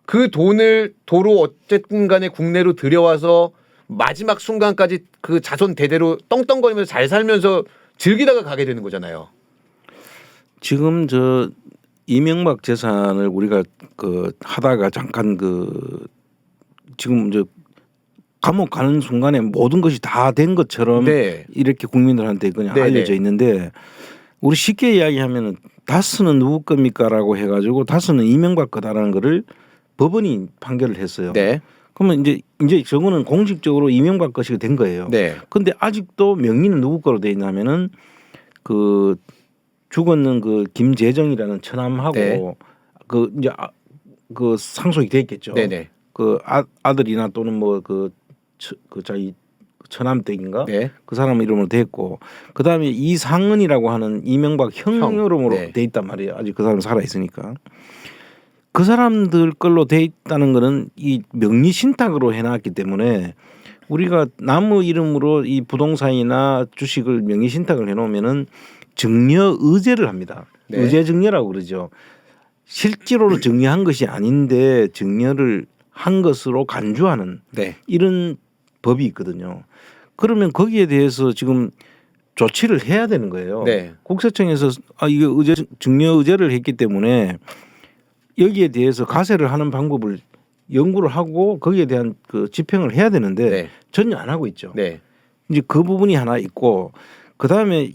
그 돈을 도로 어쨌든 간에 국내로 들여와서 마지막 순간까지 그 자손 대대로 떵떵거리면서 잘 살면서 즐기다가 가게 되는 거잖아요. 지금 저 이명박 재산을 우리가 하다가 잠깐 지금 감옥 가는 순간에 모든 것이 다 된 것처럼 네. 이렇게 국민들한테 그냥 네네. 알려져 있는데 우리 쉽게 이야기하면은 다스는 누구 겁니까라고 해가지고 다스는 이명박 거다라는 거를 법원이 판결을 했어요. 네. 그러면 이제 저거는 공식적으로 이명박 것이 된 거예요. 네. 근데 아직도 명의는 누구 거로 돼 있냐면은 그 죽었는 그 김재정이라는 처남하고 네. 이제 그 상속이 돼 있겠죠. 네네. 그 아들이나 또는 뭐 자기 처남 댁인가 네. 그 사람 이름으로 돼 있고 그 다음에 이상은이라고 하는 이명박 형 이름으로 네. 돼 있단 말이에요. 아직 그 사람 살아 있으니까. 그 사람들 걸로 돼 있다는 거는 이 명의 신탁으로 해놨기 때문에 우리가 나무 이름으로 이 부동산이나 주식을 명의 신탁을 해놓으면은 증여 의제를 합니다. 네. 의제 증여라고 그러죠. 실제로는 증여한 것이 아닌데 증여를 한 것으로 간주하는 네. 이런 법이 있거든요. 그러면 거기에 대해서 지금 조치를 해야 되는 거예요. 네. 국세청에서 이게 증여 의제를 했기 때문에 여기에 대해서 가세를 하는 방법을 연구를 하고 거기에 대한 그 집행을 해야 되는데 네. 전혀 안 하고 있죠. 네. 이제 그 부분이 하나 있고 그 다음에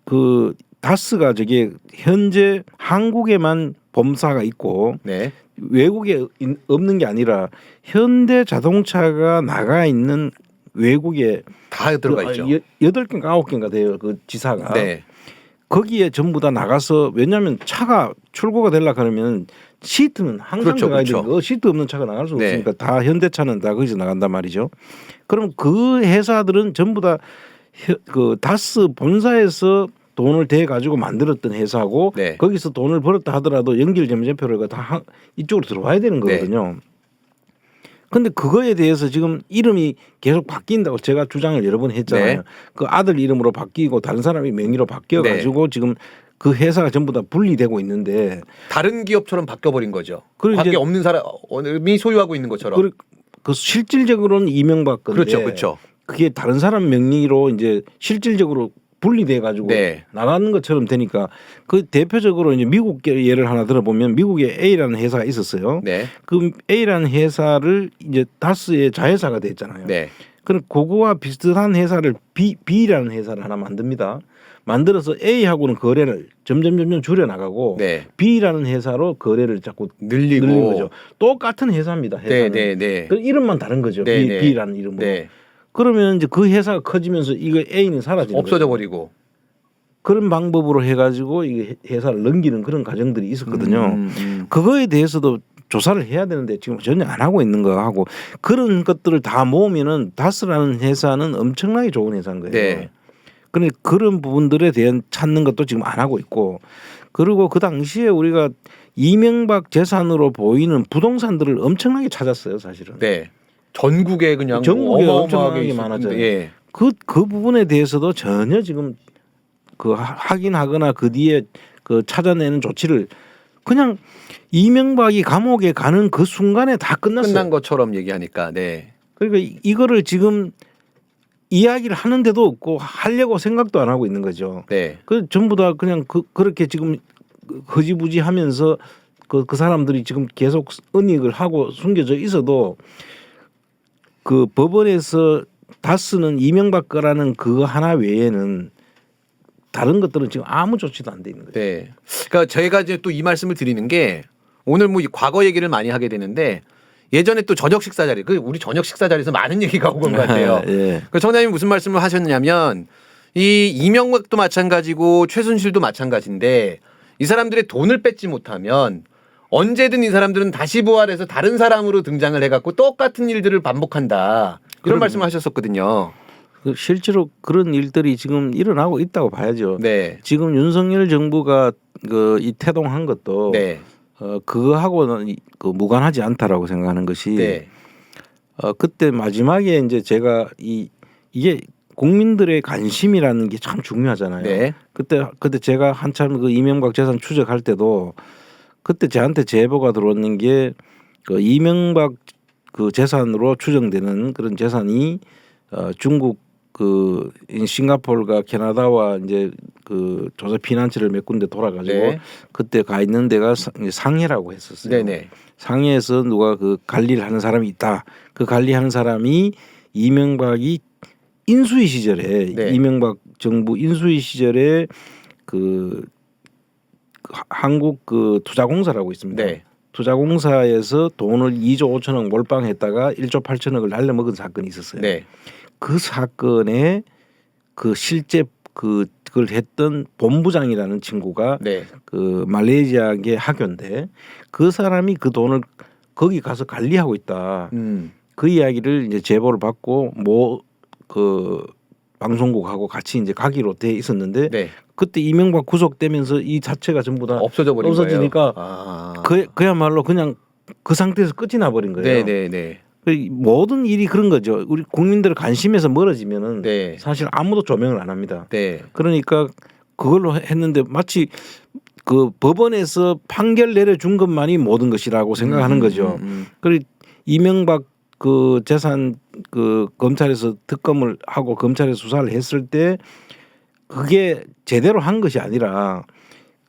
그 다스가 저게 현재 한국에만 범사가 있고 네. 외국에 없는 게 아니라 현대 자동차가 나가 있는 외국에 다 들어가 있죠. 8개인가 9개인가 돼요. 그 지사가. 네. 거기에 전부 다 나가서 왜냐하면 차가 출고가 되려 그러면 시트는 항상 그렇죠, 들어가야 그렇죠. 되니까 시트 없는 차가 나갈 수 네. 없으니까 다 현대차는 다 거기서 나간단 말이죠. 그럼 그 회사들은 전부 다 그 다스 본사에서 돈을 대 가지고 만들었던 회사고 네. 거기서 돈을 벌었다 하더라도 연결 점제표를 다 이쪽으로 들어와야 되는 거거든요. 근데 그거에 대해서 지금 이름이 계속 바뀐다고 제가 주장을 여러 번 했잖아요. 네. 그 아들 이름으로 바뀌고 다른 사람이 명의로 바뀌어 가지고 지금 그 회사가 전부 다 분리되고 있는데 다른 기업처럼 바뀌어버린 거죠. 그리고 밖에 이제 없는 사람이 소유하고 있는 것처럼. 그 실질적으로는 이명박 건데 그렇죠, 그렇죠. 그게 다른 사람 명의로 이제 실질적으로 분리돼 가지고 네. 나가는 것처럼 되니까 그 대표적으로 이제 미국 예를 하나 들어보면 미국에 A라는 회사가 있었어요. 네. 그 A라는 회사를 이제 다스의 자회사가 됐잖아요. 네. 그럼 그거와 비슷한 회사를 B라는 회사를 하나 만듭니다. 만들어서 A하고는 거래를 점점 줄여 나가고 네. B라는 회사로 거래를 자꾸 늘리고. 늘리는 거죠. 똑같은 회사입니다. 회사는. 네. 그 이름만 다른 거죠. 네, B라는 이름으로. 네. 그러면 이제 그 회사가 커지면서 이거 A는 사라지는 없어져 거죠. 버리고. 그런 방법으로 해가지고 이게 회사를 넘기는 그런 과정들이 있었거든요. 그거에 대해서도 조사를 해야 되는데 지금 전혀 안 하고 있는 거 하고 그런 것들을 다 모으면은 다스라는 회사는 엄청나게 좋은 회사인 거예요. 네. 그런데 그런 부분들에 대한 찾는 것도 지금 안 하고 있고 그리고 그 당시에 우리가 이명박 재산으로 보이는 부동산들을 엄청나게 찾았어요, 사실은. 네. 전국에 그냥 전국에 어마어마하게 엄청나게 많아져요. 예. 그 부분에 대해서도 전혀 지금 그 확인하거나 그 뒤에 그 찾아내는 조치를 그냥 이명박이 감옥에 가는 그 순간에 다 끝났어요. 끝난 것처럼 얘기하니까. 네. 그러니까 이거를 지금 이야기를 하는데도 없고 하려고 생각도 안 하고 있는 거죠. 네. 그 전부 다 그냥 그렇게 지금 허지부지하면서 그 사람들이 지금 계속 은닉을 하고 숨겨져 있어도 그 법원에서 다스는 이명박 거라는 그거 하나 외에는 다른 것들은 지금 아무 조치도 안 돼 있는 거죠. 네. 그러니까 저희가 이제 또 이 말씀을 드리는 게 오늘 뭐 이 과거 얘기를 많이 하게 되는데 예전에 또 저녁 식사 자리, 그 우리 저녁 식사 자리에서 많은 얘기가 오고 온 것 같아요. 예. 그 청장님이 무슨 말씀을 하셨냐면 이 이명박도 마찬가지고 최순실도 마찬가지인데 이 사람들의 돈을 뺏지 못하면 언제든 이 사람들은 다시 부활해서 다른 사람으로 등장을 해갖고 똑같은 일들을 반복한다. 이런 말씀을 하셨었거든요. 실제로 그런 일들이 지금 일어나고 있다고 봐야죠. 네. 지금 윤석열 정부가 그 이 태동한 것도 네. 그거하고는 그 무관하지 않다라고 생각하는 것이 네. 그때 마지막에 이제 제가 이게 국민들의 관심이라는 게 참 중요하잖아요. 네. 그때 제가 한참 그 이명박 재산 추적할 때도 그때 저한테 제보가 들어오는 게 그 이명박 그 재산으로 추정되는 그런 재산이 중국 그 싱가포르가 캐나다와 이제 그 조사 피난처를 몇 군데 돌아가지고 네. 그때 가 있는 데가 상해라고 했었어요. 네네. 상해에서 누가 그 관리를 하는 사람이 있다. 그 관리하는 사람이 이명박이 인수위 시절에 네. 이명박 정부 인수위 시절에 그 한국 그 투자공사라고 있습니다. 네. 투자공사에서 돈을 2조 5천억 몰빵했다가 1조 8천억을 날려먹은 사건이 있었어요. 네. 그 사건에 그 실제 그걸 했던 본부장이라는 친구가 네. 그 말레이시아계 학교인데 그 사람이 그 돈을 거기 가서 관리하고 있다. 그 이야기를 이제 제보를 받고 뭐 그 방송국하고 같이 이제 가기로 돼 있었는데 네. 그때 이명박 구속되면서 이 자체가 전부 다 없어져 버린 없어지니까 거예요. 그야말로 그냥 그 상태에서 끝이 나버린 거예요. 네네네. 모든 일이 그런 거죠. 우리 국민들의 관심에서 멀어지면은 네. 사실 아무도 조명을 안 합니다. 네. 그러니까 그걸로 했는데 마치 그 법원에서 판결 내려준 것만이 모든 것이라고 생각하는 거죠. 그리고 이명박 그 재산 그 검찰에서 특검을 하고 검찰에 수사를 했을 때 그게 제대로 한 것이 아니라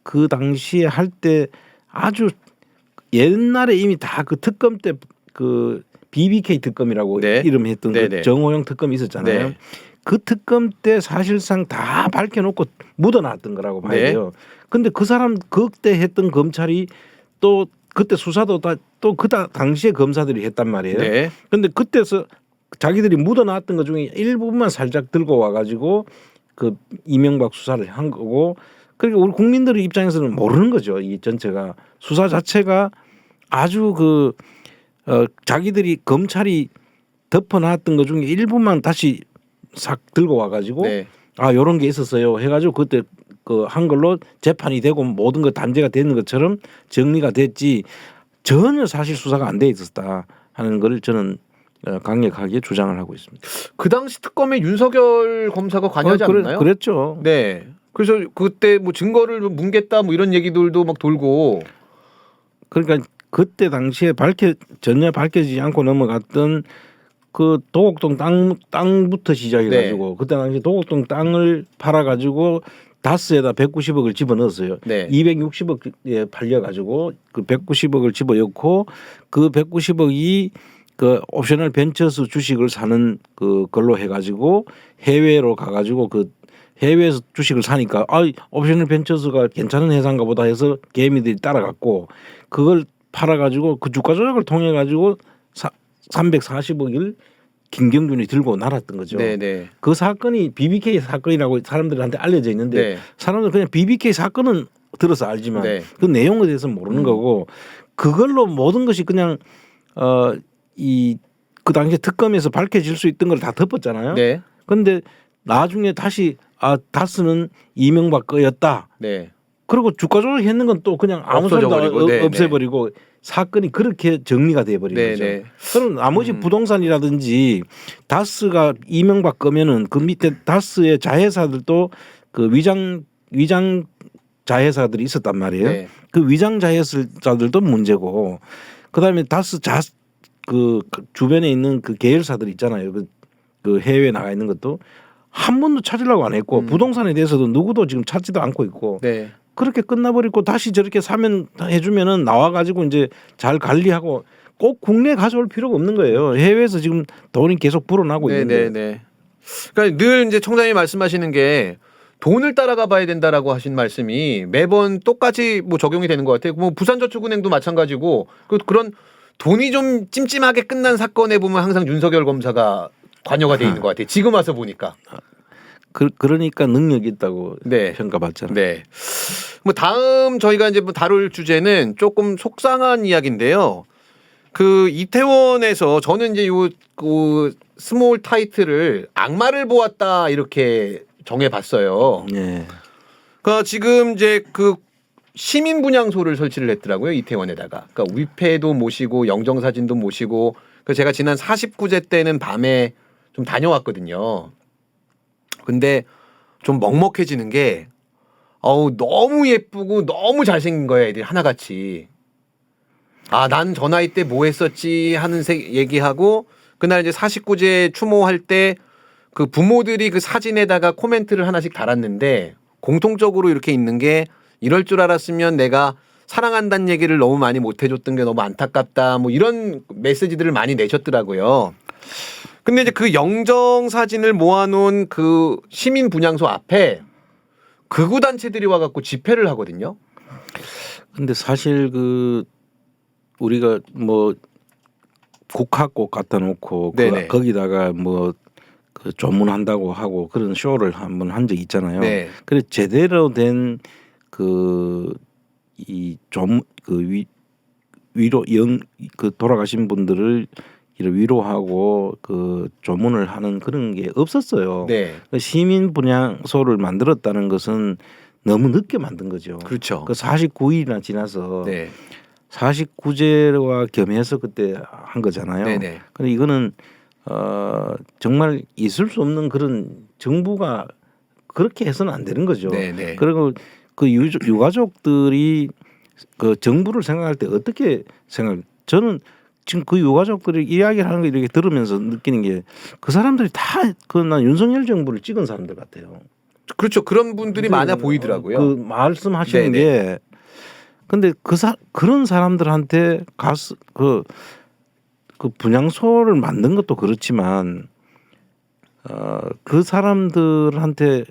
그 당시에 할 때 아주 옛날에 이미 다 그 특검 때 그 BBK 특검이라고 네. 이름했던 네네. 그 정호영 특검이 있었잖아요. 네. 그 특검 때 사실상 다 밝혀놓고 묻어놨던 거라고 봐야 네. 돼요. 근데 그 사람 그때 했던 검찰이 또 그때 수사도 또 그 당시에 검사들이 했단 말이에요. 네. 근데 그때서 자기들이 묻어놨던 것 중에 일부분만 살짝 들고 와가지고 그 이명박 수사를 한 거고, 그러니까 우리 국민들의 입장에서는 모르는 거죠. 이 전체가 수사 자체가 아주 자기들이 검찰이 덮어놨던 것 중에 일부만 다시 싹 들고 와가지고 네. 아 요런 게 있었어요 해가지고 그때 그 한 걸로 재판이 되고 모든 것 단죄가 되는 것처럼 정리가 됐지 전혀 사실 수사가 안 돼 있었다 하는 걸 저는 강력하게 주장을 하고 있습니다. 그 당시 특검에 윤석열 검사가 관여하지 않나요? 그랬죠. 네. 그래서 그때 뭐 증거를 뭉갰다 뭐 이런 얘기들도 막 돌고. 그러니까 그때 당시에 전혀 밝혀지지 않고 넘어갔던 그 도곡동 땅부터 시작해가지고 네. 그때 당시 도곡동 땅을 팔아가지고 다스에다 190억을 집어넣었어요. 네. 260억에 팔려가지고 그 190억을 집어넣고 그 190억이 그 옵셔널 벤처스 주식을 사는 그 걸로 해가지고 해외로 가가지고 그 해외에서 주식을 사니까 옵셔널 벤처스가 괜찮은 회사인가 보다 해서 개미들이 따라갔고 그걸 팔아가지고 그 주가 조작을 통해 가지고 340억을 김경준이 들고 날았던 거죠. 네네. 그 사건이 BBK 사건이라고 사람들한테 알려져 있는데 네. 사람들 그냥 BBK 사건은 들어서 알지만 네. 그 내용에 대해서는 모르는 거고 그걸로 모든 것이 그냥 그 당시에 특검에서 밝혀질 수 있던 걸 다 덮었잖아요. 네. 그런데 나중에 다시 다스는 이명박 거였다. 네. 그리고 주가 조작했는 건 또 그냥 아무 소리도 없애버리고 사건이 그렇게 정리가 돼버린 거죠. 그럼 나머지 부동산이라든지 다스가 이명박 거면은 그 밑에 다스의 자회사들도 그 위장 자회사들이 있었단 말이에요. 네. 그 위장 자회사들도 문제고 그다음에 다스 그 주변에 있는 그 계열사들 있잖아요. 그 해외에 나가 있는 것도 한 번도 찾으려고 안 했고 부동산에 대해서도 누구도 지금 찾지도 않고 있고. 네. 그렇게 끝나버리고 다시 저렇게 사면 해주면은 나와가지고 이제 잘 관리하고 꼭 국내에 가져올 필요가 없는 거예요. 해외에서 지금 돈이 계속 불어나고 있는데. 네네네. 그러니까 늘 이제 총장님이 말씀하시는 게 돈을 따라가 봐야 된다라고 하신 말씀이 매번 똑같이 뭐 적용이 되는 것 같아요. 뭐 부산저축은행도 마찬가지고 그런 돈이 좀 찜찜하게 끝난 사건에 보면 항상 윤석열 검사가 관여가 돼 있는 것 같아요. 지금 와서 보니까. 그러니까 능력이 있다고 네. 평가받잖아요. 네. 뭐 다음 저희가 이제 뭐 다룰 주제는 조금 속상한 이야기인데요. 그 이태원에서 저는 이제 그 스몰 타이틀을 악마를 보았다 이렇게 정해봤어요. 네. 그러니까 지금 이제 그 시민 분향소를 설치를 했더라고요. 이태원에다가. 그러니까 위패도 모시고 영정 사진도 모시고. 그 제가 지난 49제 때는 밤에 좀 다녀왔거든요. 근데 좀 먹먹해지는 게 너무 예쁘고 너무 잘생긴 거야 애들이 하나같이. 난 저 나이 때 뭐 했었지 하는 얘기하고 그날 이제 49제 추모할 때 그 부모들이 그 사진에다가 코멘트를 하나씩 달았는데 공통적으로 이렇게 있는 게 이럴 줄 알았으면 내가 사랑한다는 얘기를 너무 많이 못 해줬던 게 너무 안타깝다 뭐 이런 메시지들을 많이 내셨더라고요. 근데 이제 그 영정 사진을 모아놓은 그 시민 분향소 앞에 극우 단체들이 와갖고 집회를 하거든요. 근데 사실 우리가 뭐 국화꽃 갖다 놓고 거기다가 뭐 그 조문한다고 하고 그런 쇼를 한번 한 적이 있잖아요. 네. 그래 제대로 된 위로 돌아가신 분들을 위로하고 그 조문을 하는 그런 게 없었어요. 네. 시민 분향소를 만들었다는 것은 너무 늦게 만든 거죠. 그렇죠. 49일이나 지나서 네. 49제와 겸해서 그때 한 거잖아요. 네네. 근데 이거는 정말 있을 수 없는 그런 정부가 그렇게 해서는 안 되는 거죠. 네네. 그리고 그 유가족들이 그 정부를 생각할 때 어떻게 저는 지금 그 유가족들이 이야기를 하는 거 이렇게 들으면서 느끼는 게 그 사람들이 다 난 윤석열 정부를 찍은 사람들 같아요. 그렇죠. 그런 분들이 많아 보이더라고요. 그 말씀하시는 네네. 게 근데 그런 사람들한테 그 분향소를 만든 것도 그렇지만 그 사람들한테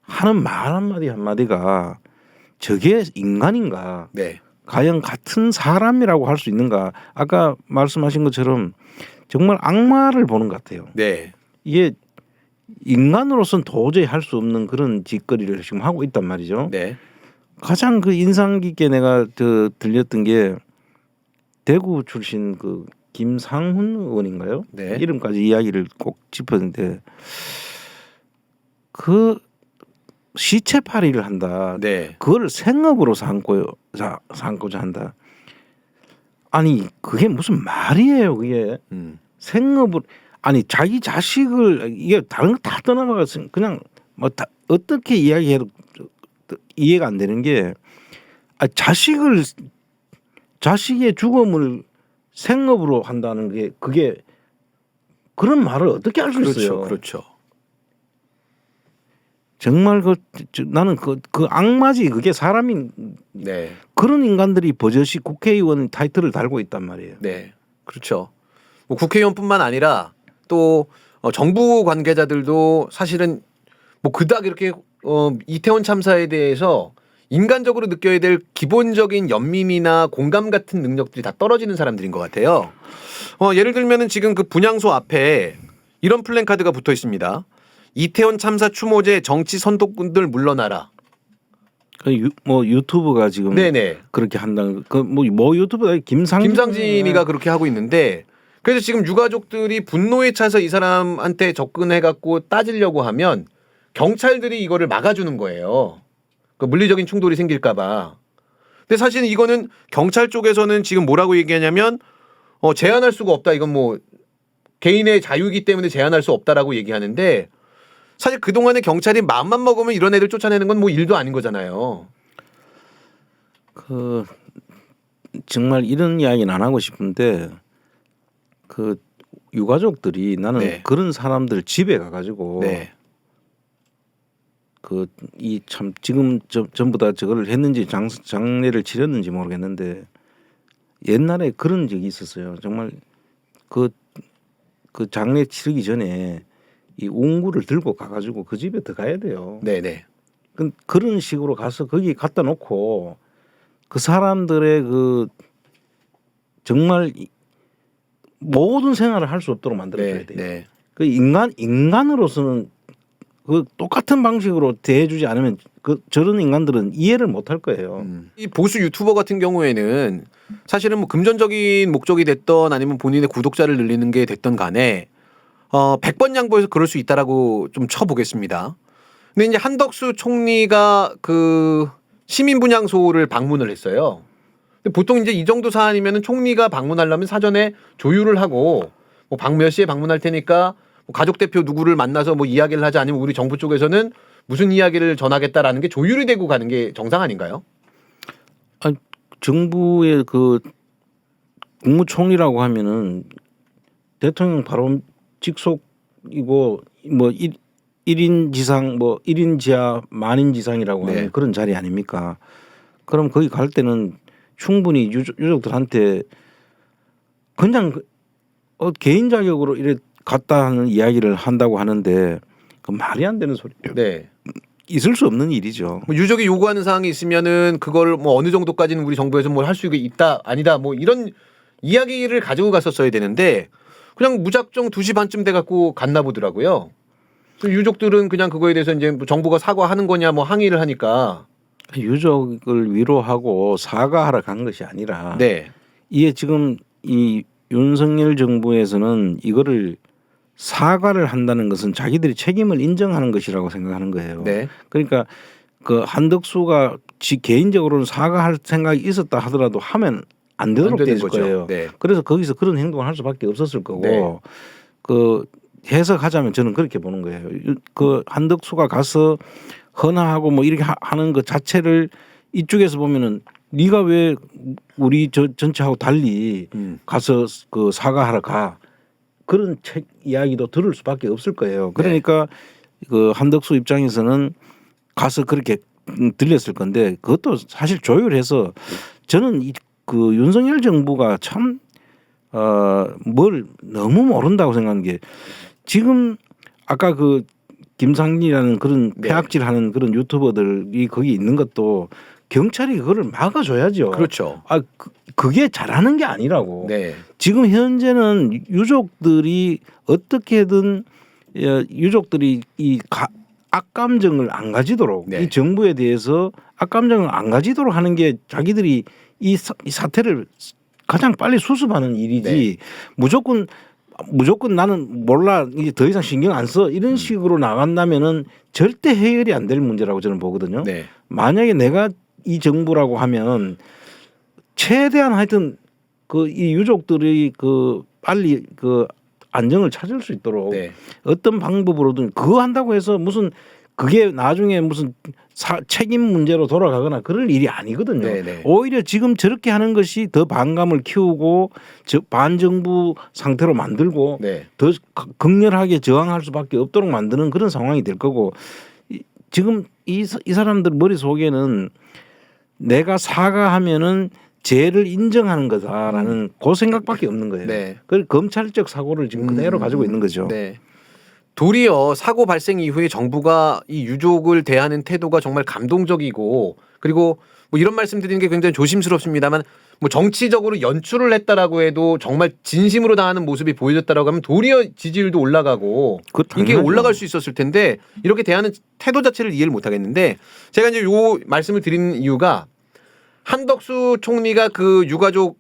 하는 말 한마디가 저게 인간인가? 네. 과연 같은 사람이라고 할 수 있는가? 아까 말씀하신 것처럼 정말 악마를 보는 것 같아요. 네. 이게 인간으로서는 도저히 할 수 없는 그런 짓거리를 지금 하고 있단 말이죠. 네. 가장 그 인상 깊게 내가 들렸던 게 대구 출신 그 김상훈 의원인가요? 네. 이름까지 이야기를 꼭 짚었는데 그 시체팔이를 한다. 네. 그걸 생업으로 삼고자 한다. 아니 그게 무슨 말이에요? 그게 생업을 아니 자기 자식을 이게 다른 거 다 떠나가서 그냥 뭐 다 어떻게 이야기해도 이해가 안 되는 게 자식의 죽음을 생업으로 한다는 게 그게 그런 말을 어떻게 할 수 있어요? 그렇죠. 정말 나는 그 악마지 그게 사람이 네. 그런 인간들이 버젓이 국회의원 타이틀을 달고 있단 말이에요. 네. 그렇죠. 뭐 국회의원뿐만 아니라 또 정부 관계자들도 사실은 뭐 그닥 이렇게 이태원 참사에 대해서 인간적으로 느껴야 될 기본적인 연민이나 공감 같은 능력들이 다 떨어지는 사람들인 것 같아요. 예를 들면은 지금 그 분향소 앞에 이런 플랜카드가 붙어 있습니다. 이태원 참사 추모제 정치 선동꾼들 물러나라. 뭐 유튜브가 지금 네네. 그렇게 한다는 뭐 유튜브가 김상진이가 그렇게 하고 있는데 그래서 지금 유가족들이 분노에 차서 이 사람한테 접근해갖고 따지려고 하면 경찰들이 이거를 막아주는 거예요. 그 물리적인 충돌이 생길까봐. 근데 사실은 이거는 경찰 쪽에서는 지금 뭐라고 얘기하냐면 제한할 수가 없다. 이건 뭐 개인의 자유이기 때문에 제한할 수 없다라고 얘기하는데 사실 그동안에 경찰이 마음만 먹으면 이런 애들 쫓아내는 건 뭐 일도 아닌 거잖아요. 정말 이런 이야기는 안 하고 싶은데 그 유가족들이 나는 네. 그런 사람들 집에 가가지고 네. 이 참 지금 전부 다 저거를 했는지 장례를 치렀는지 모르겠는데 옛날에 그런 적이 있었어요. 정말 그 장례 치르기 전에 이 웅구를 들고 가가지고 그 집에 들어가야 돼요. 네네. 그런 식으로 가서 거기 갖다 놓고 그 사람들의 그 정말 모든 생활을 할 수 없도록 만들어줘야 돼요. 네. 그 인간으로서는 그 똑같은 방식으로 대해주지 않으면 저런 인간들은 이해를 못 할 거예요. 이 보수 유튜버 같은 경우에는 사실은 뭐 금전적인 목적이 됐던 아니면 본인의 구독자를 늘리는 게 됐던 간에 100번 양보해서 그럴 수 있다라고 좀 쳐보겠습니다. 근데 이제 한덕수 총리가 그 시민 분향소를 방문을 했어요. 근데 보통 이제 이 정도 사안이면은 총리가 방문하려면 사전에 조율을 하고 뭐 몇 시에 방문할 테니까 뭐 가족 대표 누구를 만나서 뭐 이야기를 하자 아니면 우리 정부 쪽에서는 무슨 이야기를 전하겠다라는 게 조율이 되고 가는 게 정상 아닌가요? 아니, 정부의 그 국무총리라고 하면은 대통령 바로 직속이고 뭐 1인 지상 뭐 1인 지하 만인 지상이라고 하는 네. 그런 자리 아닙니까? 그럼 거기 갈 때는 충분히 유족들한테 그냥 개인 자격으로 이래 갔다 하는 이야기를 한다고 하는데 그 말이 안 되는 소리예요. 네. 있을 수 없는 일이죠. 뭐 유족이 요구하는 사항이 있으면은 그걸 뭐 어느 정도까지는 우리 정부에서 뭘 할 수 있다 아니다 뭐 이런 이야기를 가지고 갔었어야 되는데 그냥 무작정 2시 반쯤 돼 갖고 갔나 보더라고요. 유족들은 그냥 그거에 대해서 이제 뭐 정부가 사과하는 거냐 뭐 항의를 하니까 유족을 위로하고 사과하러 간 것이 아니라 네. 이게 지금 이 윤석열 정부에서는 이거를 사과를 한다는 것은 자기들이 책임을 인정하는 것이라고 생각하는 거예요. 네. 그러니까 그 한덕수가 개인적으로는 사과할 생각이 있었다 하더라도 하면 안 되도록 돼 있을 거예요. 네. 그래서 거기서 그런 행동을 할 수밖에 없었을 거고 네. 그 해석하자면 저는 그렇게 보는 거예요. 그 한덕수가 가서 헌화하고 뭐 이렇게 하는 것 자체를 이쪽에서 보면은 네가 왜 우리 전체하고 달리 가서 그 사과하러 가 그런 이야기도 들을 수밖에 없을 거예요. 그러니까 그 한덕수 입장에서는 가서 그렇게 들렸을 건데 그것도 사실 조율해서 저는 그 윤석열 정부가 참 뭘 너무 모른다고 생각하는 게 지금 아까 그 김상진이라는 그런 폐악질하는 그런 유튜버들이 거기 있는 것도 경찰이 그거를 막아줘야죠. 그렇죠. 그게 잘하는 게 아니라고. 네. 지금 현재는 유족들이 어떻게든 유족들이 이 악감정을 안 가지도록 네. 이 정부에 대해서 악감정을 안 가지도록 하는 게 자기들이 이 사태를 가장 빨리 수습하는 일이지. 네. 무조건 나는 몰라 이제 더 이상 신경 안 써 이런 식으로 나간다면은 절대 해결이 안 될 문제라고 저는 보거든요. 네. 만약에 내가 이 정부라고 하면 최대한 하여튼 이 유족들이 빨리 안정을 찾을 수 있도록 네. 어떤 방법으로든 그거 한다고 해서 무슨 그게 나중에 무슨 책임 문제로 돌아가거나 그럴 일이 아니거든요. 네네. 오히려 지금 저렇게 하는 것이 더 반감을 키우고 반정부 상태로 만들고 네. 더 극렬하게 저항할 수밖에 없도록 만드는 그런 상황이 될 거고 지금 이 사람들 머릿속에는 내가 사과하면은 죄를 인정하는 거다라는 그 생각밖에 없는 거예요. 네. 그 검찰적 사고를 지금 그대로 가지고 있는 거죠. 네. 도리어 사고 발생 이후에 정부가 이 유족을 대하는 태도가 정말 감동적이고 그리고 뭐 이런 말씀드리는 게 굉장히 조심스럽습니다만 뭐 정치적으로 연출을 했다라고 해도 정말 진심으로 당하는 모습이 보여졌다라고 하면 도리어 지지율도 올라가고 이게 올라갈 수 있었을 텐데 이렇게 대하는 태도 자체를 이해를 못 하겠는데 제가 이제 요 말씀을 드리는 이유가 한덕수 총리가 그 유가족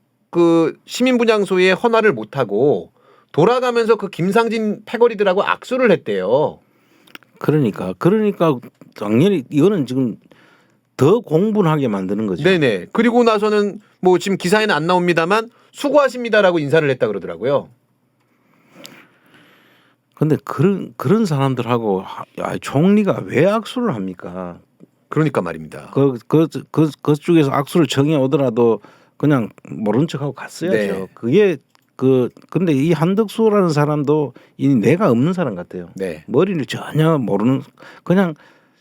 시민분향소에 헌화를 못 하고 돌아가면서 그 김상진 패거리들하고 악수를 했대요. 그러니까 당연히 이거는 지금 더 공분하게 만드는 거죠. 네네. 그리고 나서는 뭐 지금 기사에는 안 나옵니다만 수고하십니다라고 인사를 했다 그러더라고요. 근데 그런 사람들하고 총리가 왜 악수를 합니까? 그러니까 말입니다. 그쪽에서 악수를 정해 오더라도 그냥 모른 척하고 갔어야죠. 네. 그게 근데 이 한덕수라는 사람도 이 뇌가 없는 사람 같아요. 네. 머리를 전혀 모르는 그냥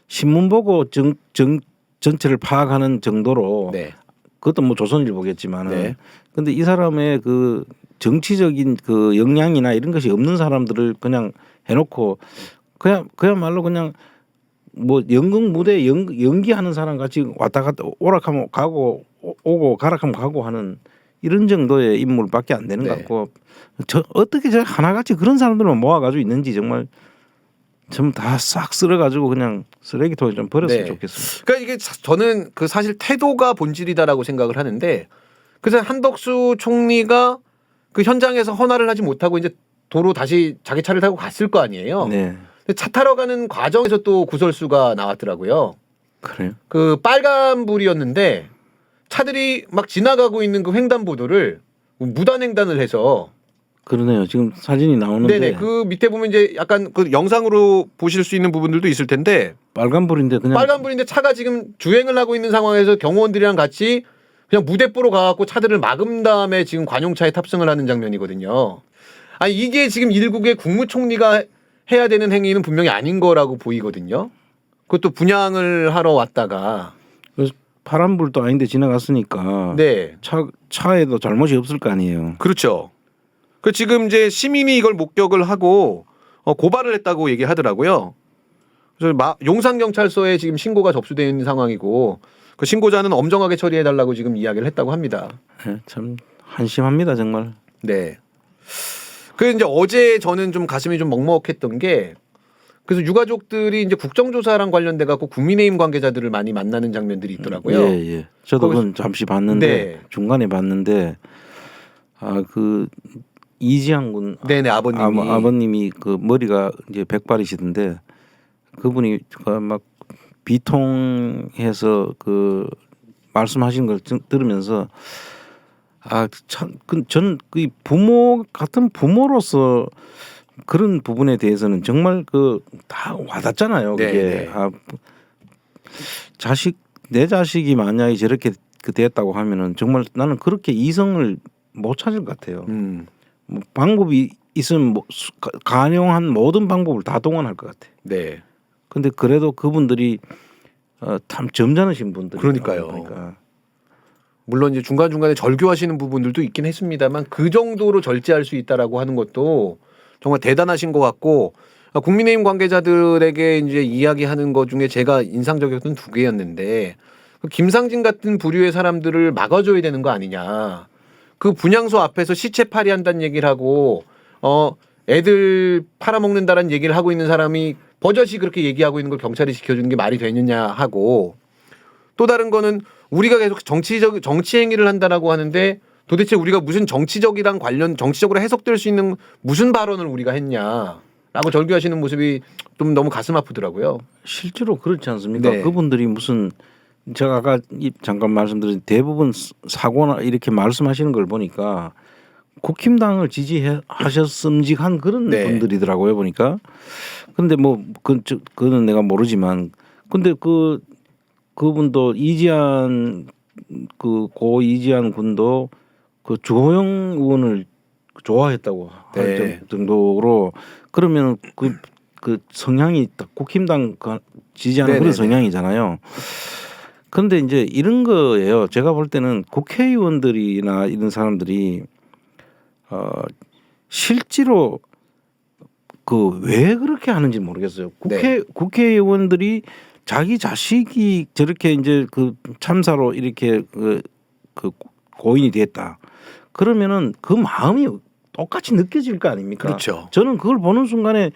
신문 보고 전체를 파악하는 정도로 네. 그것도 뭐 조선일보겠지만은 네. 근데 이 사람의 그 정치적인 그 역량이나 이런 것이 없는 사람들을 그냥 해놓고 그야말로 그냥 뭐 연극 무대 연기하는 사람 같이 왔다 갔다 오락하면 가고 오고 가락하면 가고 하는 이런 정도의 인물밖에 안 되는 것 같고 어떻게 저 하나같이 그런 사람들만 모아가지고 있는지 정말 좀 다 싹 쓸어가지고 그냥 쓰레기통에 좀 버렸으면 좋겠습니다. 그러니까 이게 저는 그 사실 태도가 본질이다라고 생각을 하는데 그래서 한덕수 총리가 그 현장에서 헌화를 하지 못하고 이제 도로 다시 자기 차를 타고 갔을 거 아니에요. 네. 차 타러 가는 과정에서 또 구설수가 나왔더라고요. 그래요? 그 빨간불이었는데 차들이 막 지나가고 있는 그 횡단보도를 무단횡단을 해서 그러네요. 지금 사진이 나오는데 네네 그 밑에 보면 이제 약간 그 영상으로 보실 수 있는 부분들도 있을 텐데 빨간불인데 그냥 빨간불인데 차가 지금 주행을 하고 있는 상황에서 경호원들이랑 같이 그냥 무대뽀로 가갖고 차들을 막은 다음에 지금 관용차에 탑승을 하는 장면이거든요. 아니 이게 지금 일국의 국무총리가 해야 되는 행위는 분명히 아닌 거라고 보이거든요. 그것도 분양을 하러 왔다가 파란불도 아닌데 지나갔으니까 네. 차에도 잘못이 없을 거 아니에요. 그렇죠. 그 지금 이제 시민이 이걸 목격을 하고 고발을 했다고 얘기하더라고요. 그래서 용산 경찰서에 지금 신고가 접수되어 있는 상황이고 그 신고자는 엄정하게 처리해달라고 지금 이야기를 했다고 합니다. 네, 참 한심합니다 정말. 네. 그래서 이제 어제 저는 좀 가슴이 좀 먹먹했던 게 그래서 유가족들이 이제 국정조사랑 관련돼 갖고 국민의힘 관계자들을 많이 만나는 장면들이 있더라고요. 예. 저도 그건 잠시 봤는데 네. 중간에 봤는데 그 이지한 군 네네 아버님이 그 머리가 이제 백발이시던데 그분이 막 비통해서 그 말씀하신 걸 들으면서 저는 그 부모 같은 부모로서 그런 부분에 대해서는 정말 다 와닿잖아요. 그게 내 자식이 만약에 저렇게 됐다고 하면은 정말 나는 그렇게 이성을 못 찾을 것 같아요. 뭐 방법이 있으면 가능한 모든 방법을 다 동원할 것 같아. 네. 근데 그래도 그분들이 참 점잖으신 분들. 그러니까요. 그러니까. 물론 이제 중간중간에 절교하시는 부분들도 있긴 했습니다만 그 정도로 절제할 수 있다라고 하는 것도 정말 대단하신 것 같고 국민의힘 관계자들에게 이제 이야기하는 것 중에 제가 인상적이었던 두 개였는데 김상진 같은 부류의 사람들을 막아줘야 되는 거 아니냐. 그 분향소 앞에서 시체 파리한다는 얘기를 하고 애들 팔아먹는다라는 얘기를 하고 있는 사람이 버젓이 그렇게 얘기하고 있는 걸 경찰이 지켜주는 게 말이 되느냐 하고, 또 다른 거는 우리가 계속 정치 행위를 한다라고 하는데 도대체 우리가 무슨 정치적이랑 정치적으로 해석될 수 있는 무슨 발언을 우리가 했냐라고 절규하시는 모습이 좀 너무 가슴 아프더라고요. 실제로 그렇지 않습니까? 네. 그분들이 무슨 제가 아까 잠깐 말씀드린 대부분 사고나 이렇게 말씀하시는 걸 보니까 국힘당을 지지하셨음직한 그런 네. 분들이더라고요 보니까. 그런데 뭐 그는 내가 모르지만, 근데 그분도 이지한 고 이지한 군도 그 주호영 의원을 좋아했다고 네. 할 정도로, 그러면 그 성향이 딱 국힘당 지지하는 네네네. 그런 성향이잖아요. 그런데 이제 이런 거예요. 제가 볼 때는 국회의원들이나 이런 사람들이 실제로 왜 그렇게 하는지 모르겠어요. 국회의원들이 자기 자식이 저렇게 이제 그 참사로 이렇게 그 고인이 됐다. 그러면은 그 마음이 똑같이 느껴질 거 아닙니까? 그렇죠. 저는 그걸 보는 순간에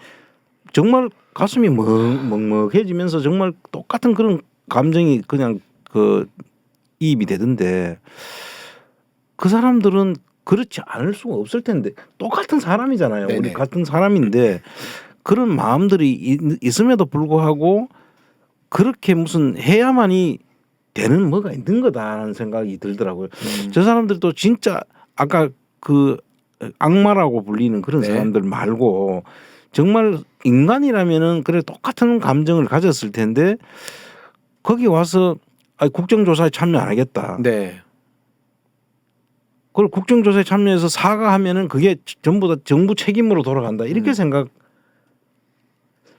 정말 가슴이 먹먹해지면서 정말 똑같은 그런 감정이 그냥 이입이 되던데, 그 사람들은 그렇지 않을 수가 없을 텐데 똑같은 사람이잖아요. 네네. 우리 같은 사람인데 그런 마음들이 있음에도 불구하고 그렇게 무슨 해야만이 되는 뭐가 있는 거다라는 생각이 들더라고요. 저 사람들도 진짜 아까 그 악마라고 불리는 그런 네. 사람들 말고 정말 인간이라면은 그래 똑같은 감정을 가졌을 텐데 거기 와서 국정조사에 참여 안 하겠다. 네. 그걸 국정조사에 참여해서 사과하면은 그게 전부 다 정부 책임으로 돌아간다. 이렇게 생각.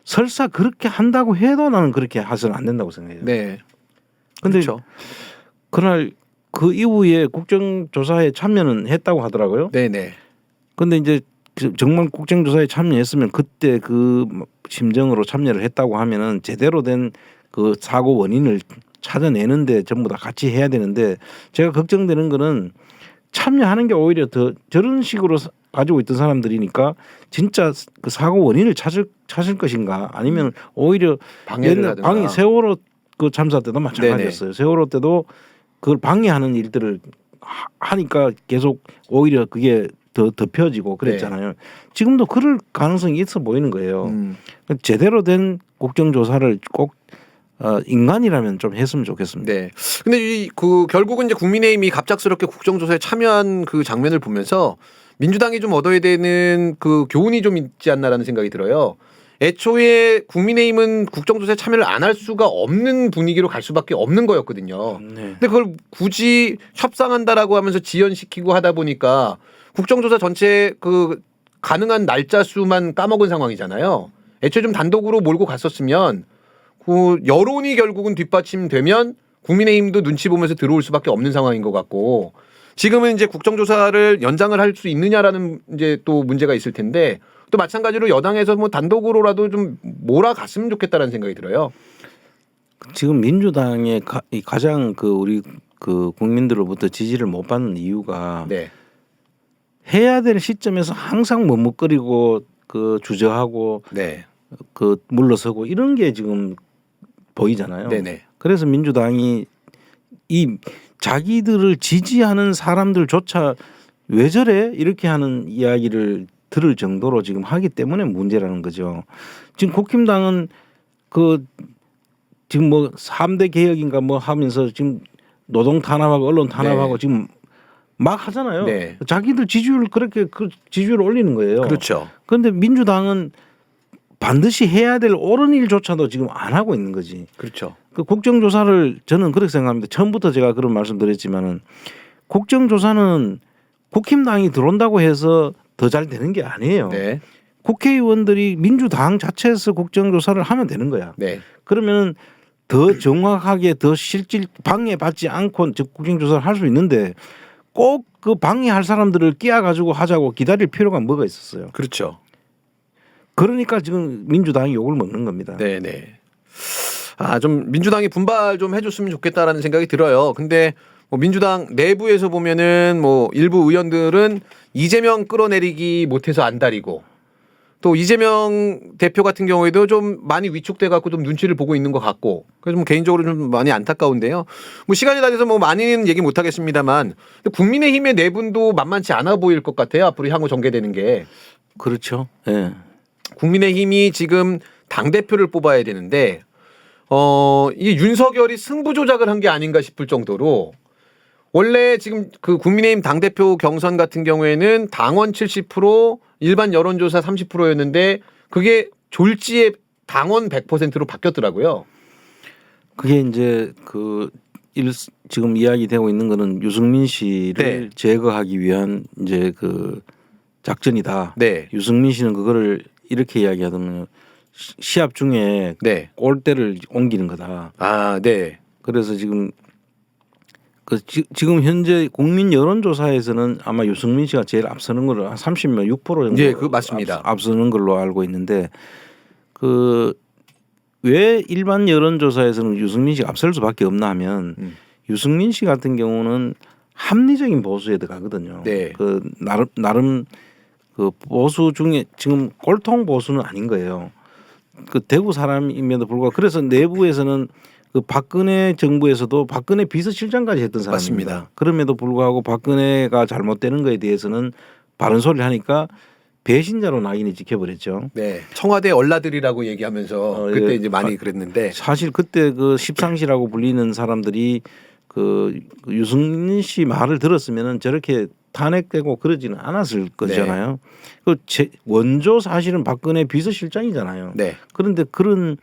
설사 그렇게 한다고 해도 나는 그렇게 해서는 안 된다고 생각해요. 네. 근데 그렇죠. 그날 그 이후에 국정조사에 참여는 했다고 하더라고요. 네네. 근데 이제 정말 국정조사에 참여했으면 그때 그 심정으로 참여를 했다고 하면은 제대로 된 그 사고 원인을 찾아내는데 전부 다 같이 해야 되는데, 제가 걱정되는 거는 참여하는 게 오히려 더 저런 식으로 가지고 있던 사람들이니까 진짜 그 사고 원인을 찾을 것인가, 아니면 오히려 방해를 하든가. 세월호 그 참사 때도 마찬가지였어요. 세월호 때도 그걸 방해하는 일들을 하니까 계속 오히려 그게 더 덮여지고 그랬잖아요. 네. 지금도 그럴 가능성이 있어 보이는 거예요. 제대로 된 국정조사를 꼭 인간이라면 좀 했으면 좋겠습니다. 네. 근데 결국은 이제 국민의힘이 갑작스럽게 국정조사에 참여한 그 장면을 보면서 민주당이 좀 얻어야 되는 그 교훈이 좀 있지 않나라는 생각이 들어요. 애초에 국민의힘은 국정조사에 참여를 안 할 수가 없는 분위기로 갈 수밖에 없는 거였거든요. 네. 근데 그걸 굳이 협상한다라고 하면서 지연시키고 하다 보니까 국정조사 전체 그 가능한 날짜 수만 까먹은 상황이잖아요. 애초에 좀 단독으로 몰고 갔었으면 그 여론이 결국은 뒷받침되면 국민의힘도 눈치 보면서 들어올 수밖에 없는 상황인 것 같고, 지금은 이제 국정조사를 연장을 할 수 있느냐라는 이제 또 문제가 있을 텐데, 또 마찬가지로 여당에서 뭐 단독으로라도 좀 몰아갔으면 좋겠다라는 생각이 들어요. 지금 민주당의 가장 우리 국민들로부터 지지를 못 받는 이유가 네. 해야 될 시점에서 항상 머뭇거리고 주저하고 네. 물러서고 이런 게 지금 보이잖아요. 네네. 그래서 민주당이 이 자기들을 지지하는 사람들조차 왜 저래 이렇게 하는 이야기를 들을 정도로 지금 하기 때문에 문제라는 거죠. 지금 국힘당은 지금 뭐 3대 개혁인가 뭐 하면서 지금 노동 탄압하고 언론 탄압하고 네. 지금 막 하잖아요. 네. 자기들 지지율 그렇게 지지율을 올리는 거예요. 그렇죠. 그런데 민주당은 반드시 해야 될 옳은 일조차도 지금 안 하고 있는 거지. 그렇죠. 그 국정조사를 저는 그렇게 생각합니다. 처음부터 제가 그런 말씀드렸지만은 국정조사는 국힘당이 들어온다고 해서 더 잘 되는 게 아니에요. 네. 국회의원들이 민주당 자체에서 국정조사를 하면 되는 거야. 네. 그러면 더 정확하게 더 실질 방해받지 않고 국정조사를 할 수 있는데 꼭 그 방해할 사람들을 끼워가지고 하자고 기다릴 필요가 뭐가 있었어요. 그렇죠. 그러니까 지금 민주당이 욕을 먹는 겁니다. 네네. 좀 민주당이 분발 좀 해줬으면 좋겠다라는 생각이 들어요. 근데 뭐 민주당 내부에서 보면은 뭐 일부 의원들은 이재명 끌어내리기 못해서 안달이고 또 이재명 대표 같은 경우에도 좀 많이 위축돼 갖고 좀 눈치를 보고 있는 것 같고 그래서 뭐 개인적으로 좀 많이 안타까운데요. 뭐 시간이 다 돼서 뭐 많이는 얘기 못 하겠습니다만 국민의힘의 내분도 만만치 않아 보일 것 같아요. 앞으로 향후 전개되는 게. 그렇죠. 예. 국민의힘이 지금 당 대표를 뽑아야 되는데 이게 윤석열이 승부 조작을 한 게 아닌가 싶을 정도로 원래 지금 그 국민의힘 당대표 경선 같은 경우에는 당원 70% 일반 여론조사 30%였는데 그게 졸지에 당원 100%로 바뀌었더라고요. 그게 이제 지금 이야기되고 있는 거는 유승민 씨를 네. 제거하기 위한 이제 그 작전이다. 네. 유승민 씨는 그거를 이렇게 이야기하더군요. 시합 중에 네. 골대를 옮기는 거다. 아, 네. 그래서 지금 지금 현재 국민 여론조사에서는 아마 유승민 씨가 제일 앞서는 걸로 한 30몇 6% 정도 예, 그 맞습니다. 앞서는 걸로 알고 있는데 왜 일반 여론조사에서는 유승민 씨가 앞설 수밖에 없나 하면 유승민 씨 같은 경우는 합리적인 보수에 들어가거든요. 네. 그 나름 그 보수 중에 지금 꼴통 보수는 아닌 거예요. 그 대구 사람임에도 불구하고 그래서 내부에서는 그 박근혜 정부에서도 박근혜 비서실장까지 했던 사람입니다. 맞습니다. 그럼에도 불구하고 박근혜가 잘못되는 거에 대해서는 바른 소리를 하니까 배신자로 낙인이 찍혀버렸죠. 네. 청와대 얼라들이라고 얘기하면서 그때 예. 이제 많이 그랬는데 사실 그때 그 십상시라고 불리는 사람들이 그 유승민 씨 말을 들었으면은 저렇게 탄핵되고 그러지는 않았을 거잖아요. 그 원조 사실은 박근혜 비서실장이잖아요. 네. 그런데 그런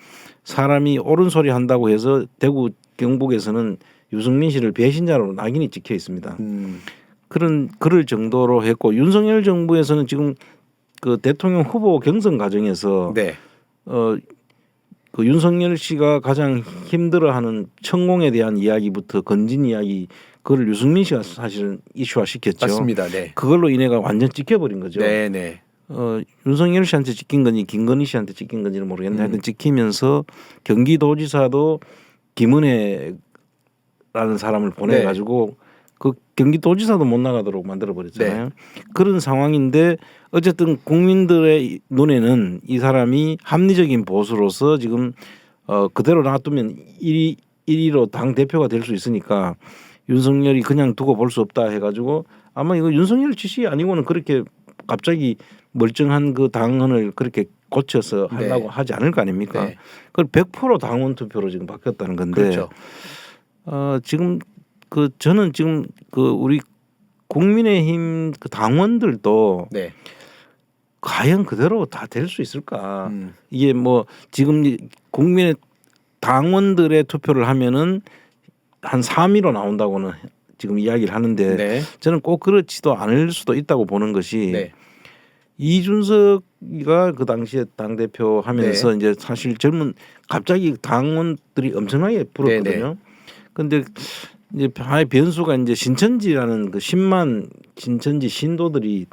사람이 옳은 소리 한다고 해서 대구 경북에서는 유승민 씨를 배신자로 낙인이 찍혀 있습니다. 그럴 정도로 했고 윤석열 정부에서는 지금 그 대통령 후보 경선 과정에서 네. 그 윤석열 씨가 가장 힘들어하는 천공에 대한 이야기부터 건진 이야기 그걸 유승민 씨가 사실은 이슈화 시켰죠. 맞습니다. 네. 그걸로 인해가 완전 찍혀버린 거죠. 네, 네. 윤석열 씨한테 찍힌 건지 김건희 씨한테 찍힌 건지는 모르겠는데 하여튼 찍히면서 경기도지사도 김은혜라는 사람을 보내가지고 그 경기도지사도 못 나가도록 만들어 버렸잖아요. 그런 상황인데 어쨌든 국민들의 눈에는 이 사람이 합리적인 보수로서 지금 그대로 놔두면 1위로 당 대표가 될 수 있으니까 윤석열이 그냥 두고 볼 수 없다 해가지고 아마 이거 윤석열 지시 아니고는 그렇게 갑자기 멀쩡한 그 당헌을 그렇게 고쳐서 하려고 하지 않을 거 아닙니까? 네. 그걸 100% 당원 투표로 지금 바뀌었다는 건데 그렇죠. 지금 저는 지금 우리 국민의힘 그 당원들도 네. 과연 그대로 다 될 수 있을까? 이게 뭐 지금 국민의 당원들의 투표를 하면은 한 3위로 나온다고는 지금 이야기를 하는데 네. 저는 꼭 그렇지도 않을 수도 있다고 보는 것이 네. 이준석이가 그 당시에 당 대표 하면서 이제 사실 갑자기 당원들이 엄청나게 불었거든요. 그런데 이제 하나의 변수가 이제 신천지라는 그 10만 신천지 신도들이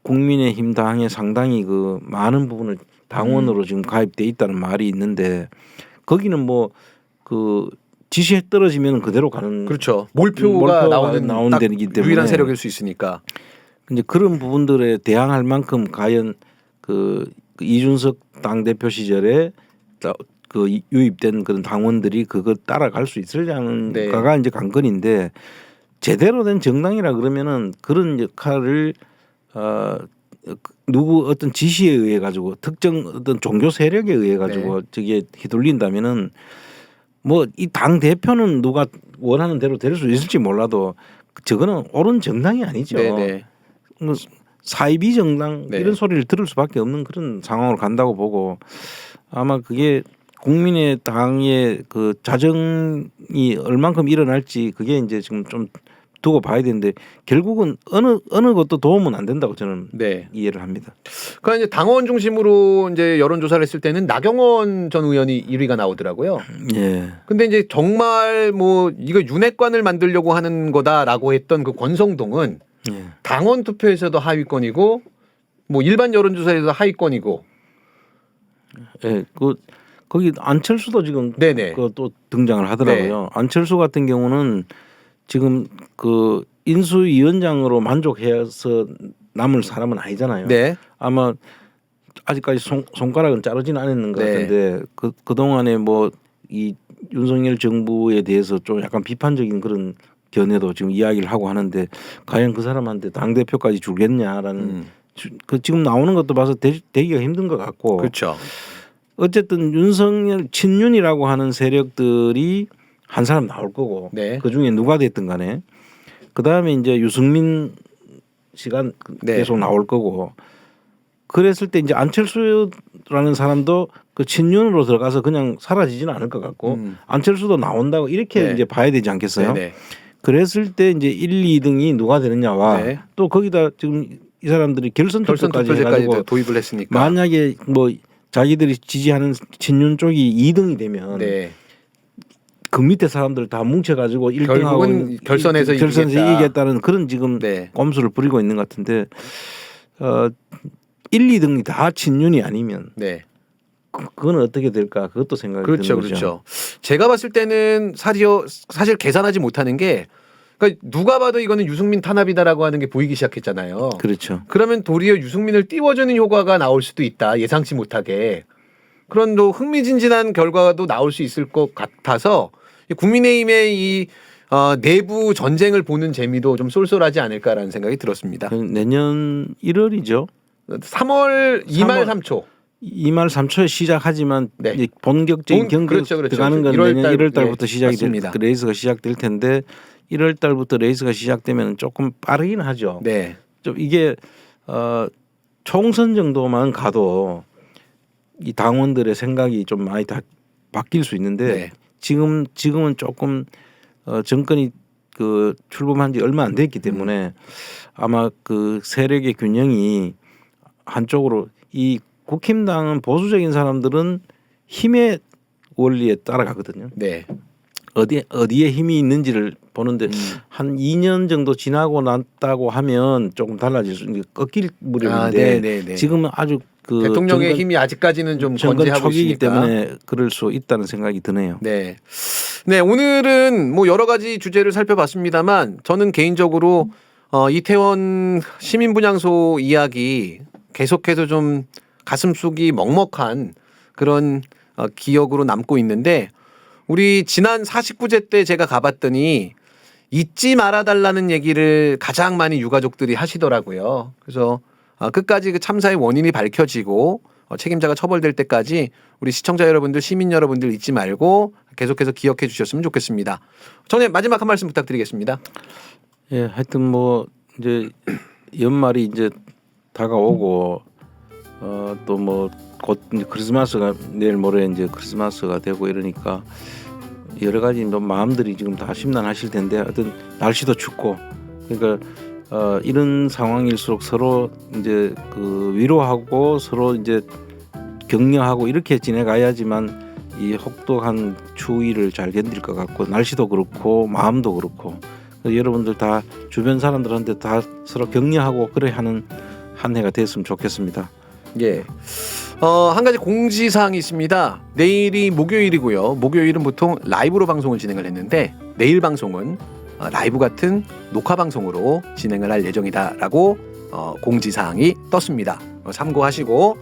국민의힘 당에 상당히 그 많은 부분을 당원으로 지금 가입돼 있다는 말이 있는데 거기는 뭐 그 지시에 떨어지면 그대로 가는 그렇죠. 몰표가 나오는 데이기 때문에 유일한 세력일 수 있으니까. 이제 그런 부분들에 대항할 만큼 과연 그 이준석 당 대표 시절에 그 유입된 그런 당원들이 그거 따라갈 수 있으려는가가 이제 관건인데 제대로 된 정당이라 그러면은 그런 역할을 누구 어떤 지시에 의해 가지고 특정 어떤 종교 세력에 의해 가지고 저게 휘둘린다면은 뭐 이 당 대표는 누가 원하는 대로 될 수 있을지 몰라도 저거는 옳은 정당이 아니죠. 사이비 정당 이런 소리를 들을 수밖에 없는 그런 상황으로 간다고 보고 아마 그게 국민의 당의 그 자정이 얼만큼 일어날지 그게 이제 지금 좀 두고 봐야 되는데 결국은 어느 것도 도움은 안 된다고 저는 이해를 합니다. 그러니까 이제 당원 중심으로 이제 여론조사를 했을 때는 나경원 전 의원이 1위가 나오더라고요. 예. 근데 이제 정말 뭐 이거 윤핵관을 만들려고 하는 거다라고 했던 그 권성동은 당원 투표에서도 하위권이고 뭐 일반 여론조사에서 하위권이고. 예. 거기 안철수도 지금 또 등장을 하더라고요. 네. 안철수 같은 경우는 지금 그 인수위원장으로 만족해서 남을 사람은 아니잖아요. 네. 아마 아직까지 손가락은 자르지는 않았는 것 같은데 그 동안에 뭐 이 윤석열 정부에 대해서 좀 약간 비판적인 그런 견해도 지금 이야기를 하고 하는데 과연 그 사람한테 당 대표까지 주겠냐라는 그 지금 나오는 것도 봐서 되기가 힘든 것 같고. 그렇죠. 어쨌든 윤석열 친윤이라고 하는 세력들이 한 사람 나올 거고 그 중에 누가 됐든 간에 그 다음에 이제 유승민 씨가 계속 나올 거고. 그랬을 때 이제 안철수라는 사람도 그 친윤으로 들어가서 그냥 사라지지는 않을 것 같고 안철수도 나온다고 이렇게 이제 봐야 되지 않겠어요? 그랬을 때 이제 1, 2등이 누가 되느냐와 또 거기다 지금 이 사람들이 결선 투표까지 해가지고 도입을 했으니까 만약에 뭐 자기들이 지지하는 친윤 쪽이 2등이 되면 그 밑에 사람들 다 뭉쳐가지고 1등하고 결선에서 이기겠다는 그런 지금 꼼수를 부리고 있는 것 같은데 1, 2등이 다 친윤이 아니면 그건 어떻게 될까 그것도 생각이 드는 거죠. 그렇죠. 제가 봤을 때는 사실 계산하지 못하는 게 그러니까 누가 봐도 이거는 유승민 탄압이다라고 하는 게 보이기 시작했잖아요. 그렇죠. 그러면 도리어 유승민을 띄워주는 효과가 나올 수도 있다. 예상치 못하게. 그런 또 흥미진진한 결과도 나올 수 있을 것 같아서 국민의힘의 이 내부 전쟁을 보는 재미도 좀 쏠쏠하지 않을까라는 생각이 들었습니다. 내년 1월이죠. 3월 2말 3초. 2말 3초에 시작하지만 이제 본격적인 경기 들어가는 건 내년 1월 달부터 시작이 됩니다. 그 레이스가 시작될 텐데 1월 달부터 레이스가 시작되면 조금 빠르긴 하죠. 좀 이게 총선 정도만 가도 이 당원들의 생각이 좀 많이 다 바뀔 수 있는데 지금은 조금 정권이 그 출범한 지 얼마 안 됐기 때문에 아마 그 세력의 균형이 한쪽으로 이 국힘당은 보수적인 사람들은 힘의 원리에 따라가거든요. 어디에 힘이 있는지를 보는데 한 2년 정도 지나고 났다고 하면 조금 달라질 수 있는 꺾일 무렵인데 지금은 아주 그 대통령의 힘이 아직까지는 좀 건재하고 있기 때문에 그럴 수 있다는 생각이 드네요. 네, 오늘은 뭐 여러 가지 주제를 살펴봤습니다만 저는 개인적으로 이태원 시민분향소 이야기 계속해서 좀 가슴속이 먹먹한 그런 기억으로 남고 있는데 우리 지난 49제 때 제가 가봤더니 잊지 말아달라는 얘기를 가장 많이 유가족들이 하시더라고요. 그래서 끝까지 그 참사의 원인이 밝혀지고 책임자가 처벌될 때까지 우리 시청자 여러분들, 시민 여러분들 잊지 말고 계속해서 기억해 주셨으면 좋겠습니다. 전에 마지막 한 말씀 부탁드리겠습니다. 예, 하여튼 뭐 이제 연말이 이제 다가오고 또 뭐 곧 크리스마스가 내일 모레 이제 크리스마스가 되고 이러니까 여러 가지 뭐 마음들이 지금 다 심란하실 텐데 어떤 날씨도 춥고 그러니까 이런 상황일수록 서로 이제 그 위로하고 서로 이제 격려하고 이렇게 지내가야지만 이 혹독한 추위를 잘 견딜 것 같고 날씨도 그렇고 마음도 그렇고 여러분들 다 주변 사람들한테 다 서로 격려하고 그래 하는 한 해가 됐으면 좋겠습니다. 예. 한 가지 공지사항이 있습니다. 내일이 목요일이고요. 목요일은 보통 라이브로 방송을 진행을 했는데 내일 방송은 라이브 같은 녹화 방송으로 진행을 할 예정이다라고 공지사항이 떴습니다. 참고하시고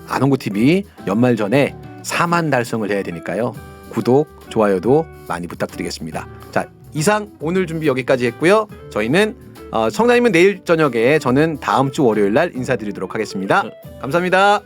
안홍구TV 연말 전에 4만 달성을 해야 되니까요. 구독, 좋아요도 많이 부탁드리겠습니다. 자, 이상 오늘 준비 여기까지 했고요. 저희는 청자님은 내일 저녁에 저는 다음 주 월요일 날 인사드리도록 하겠습니다. 감사합니다.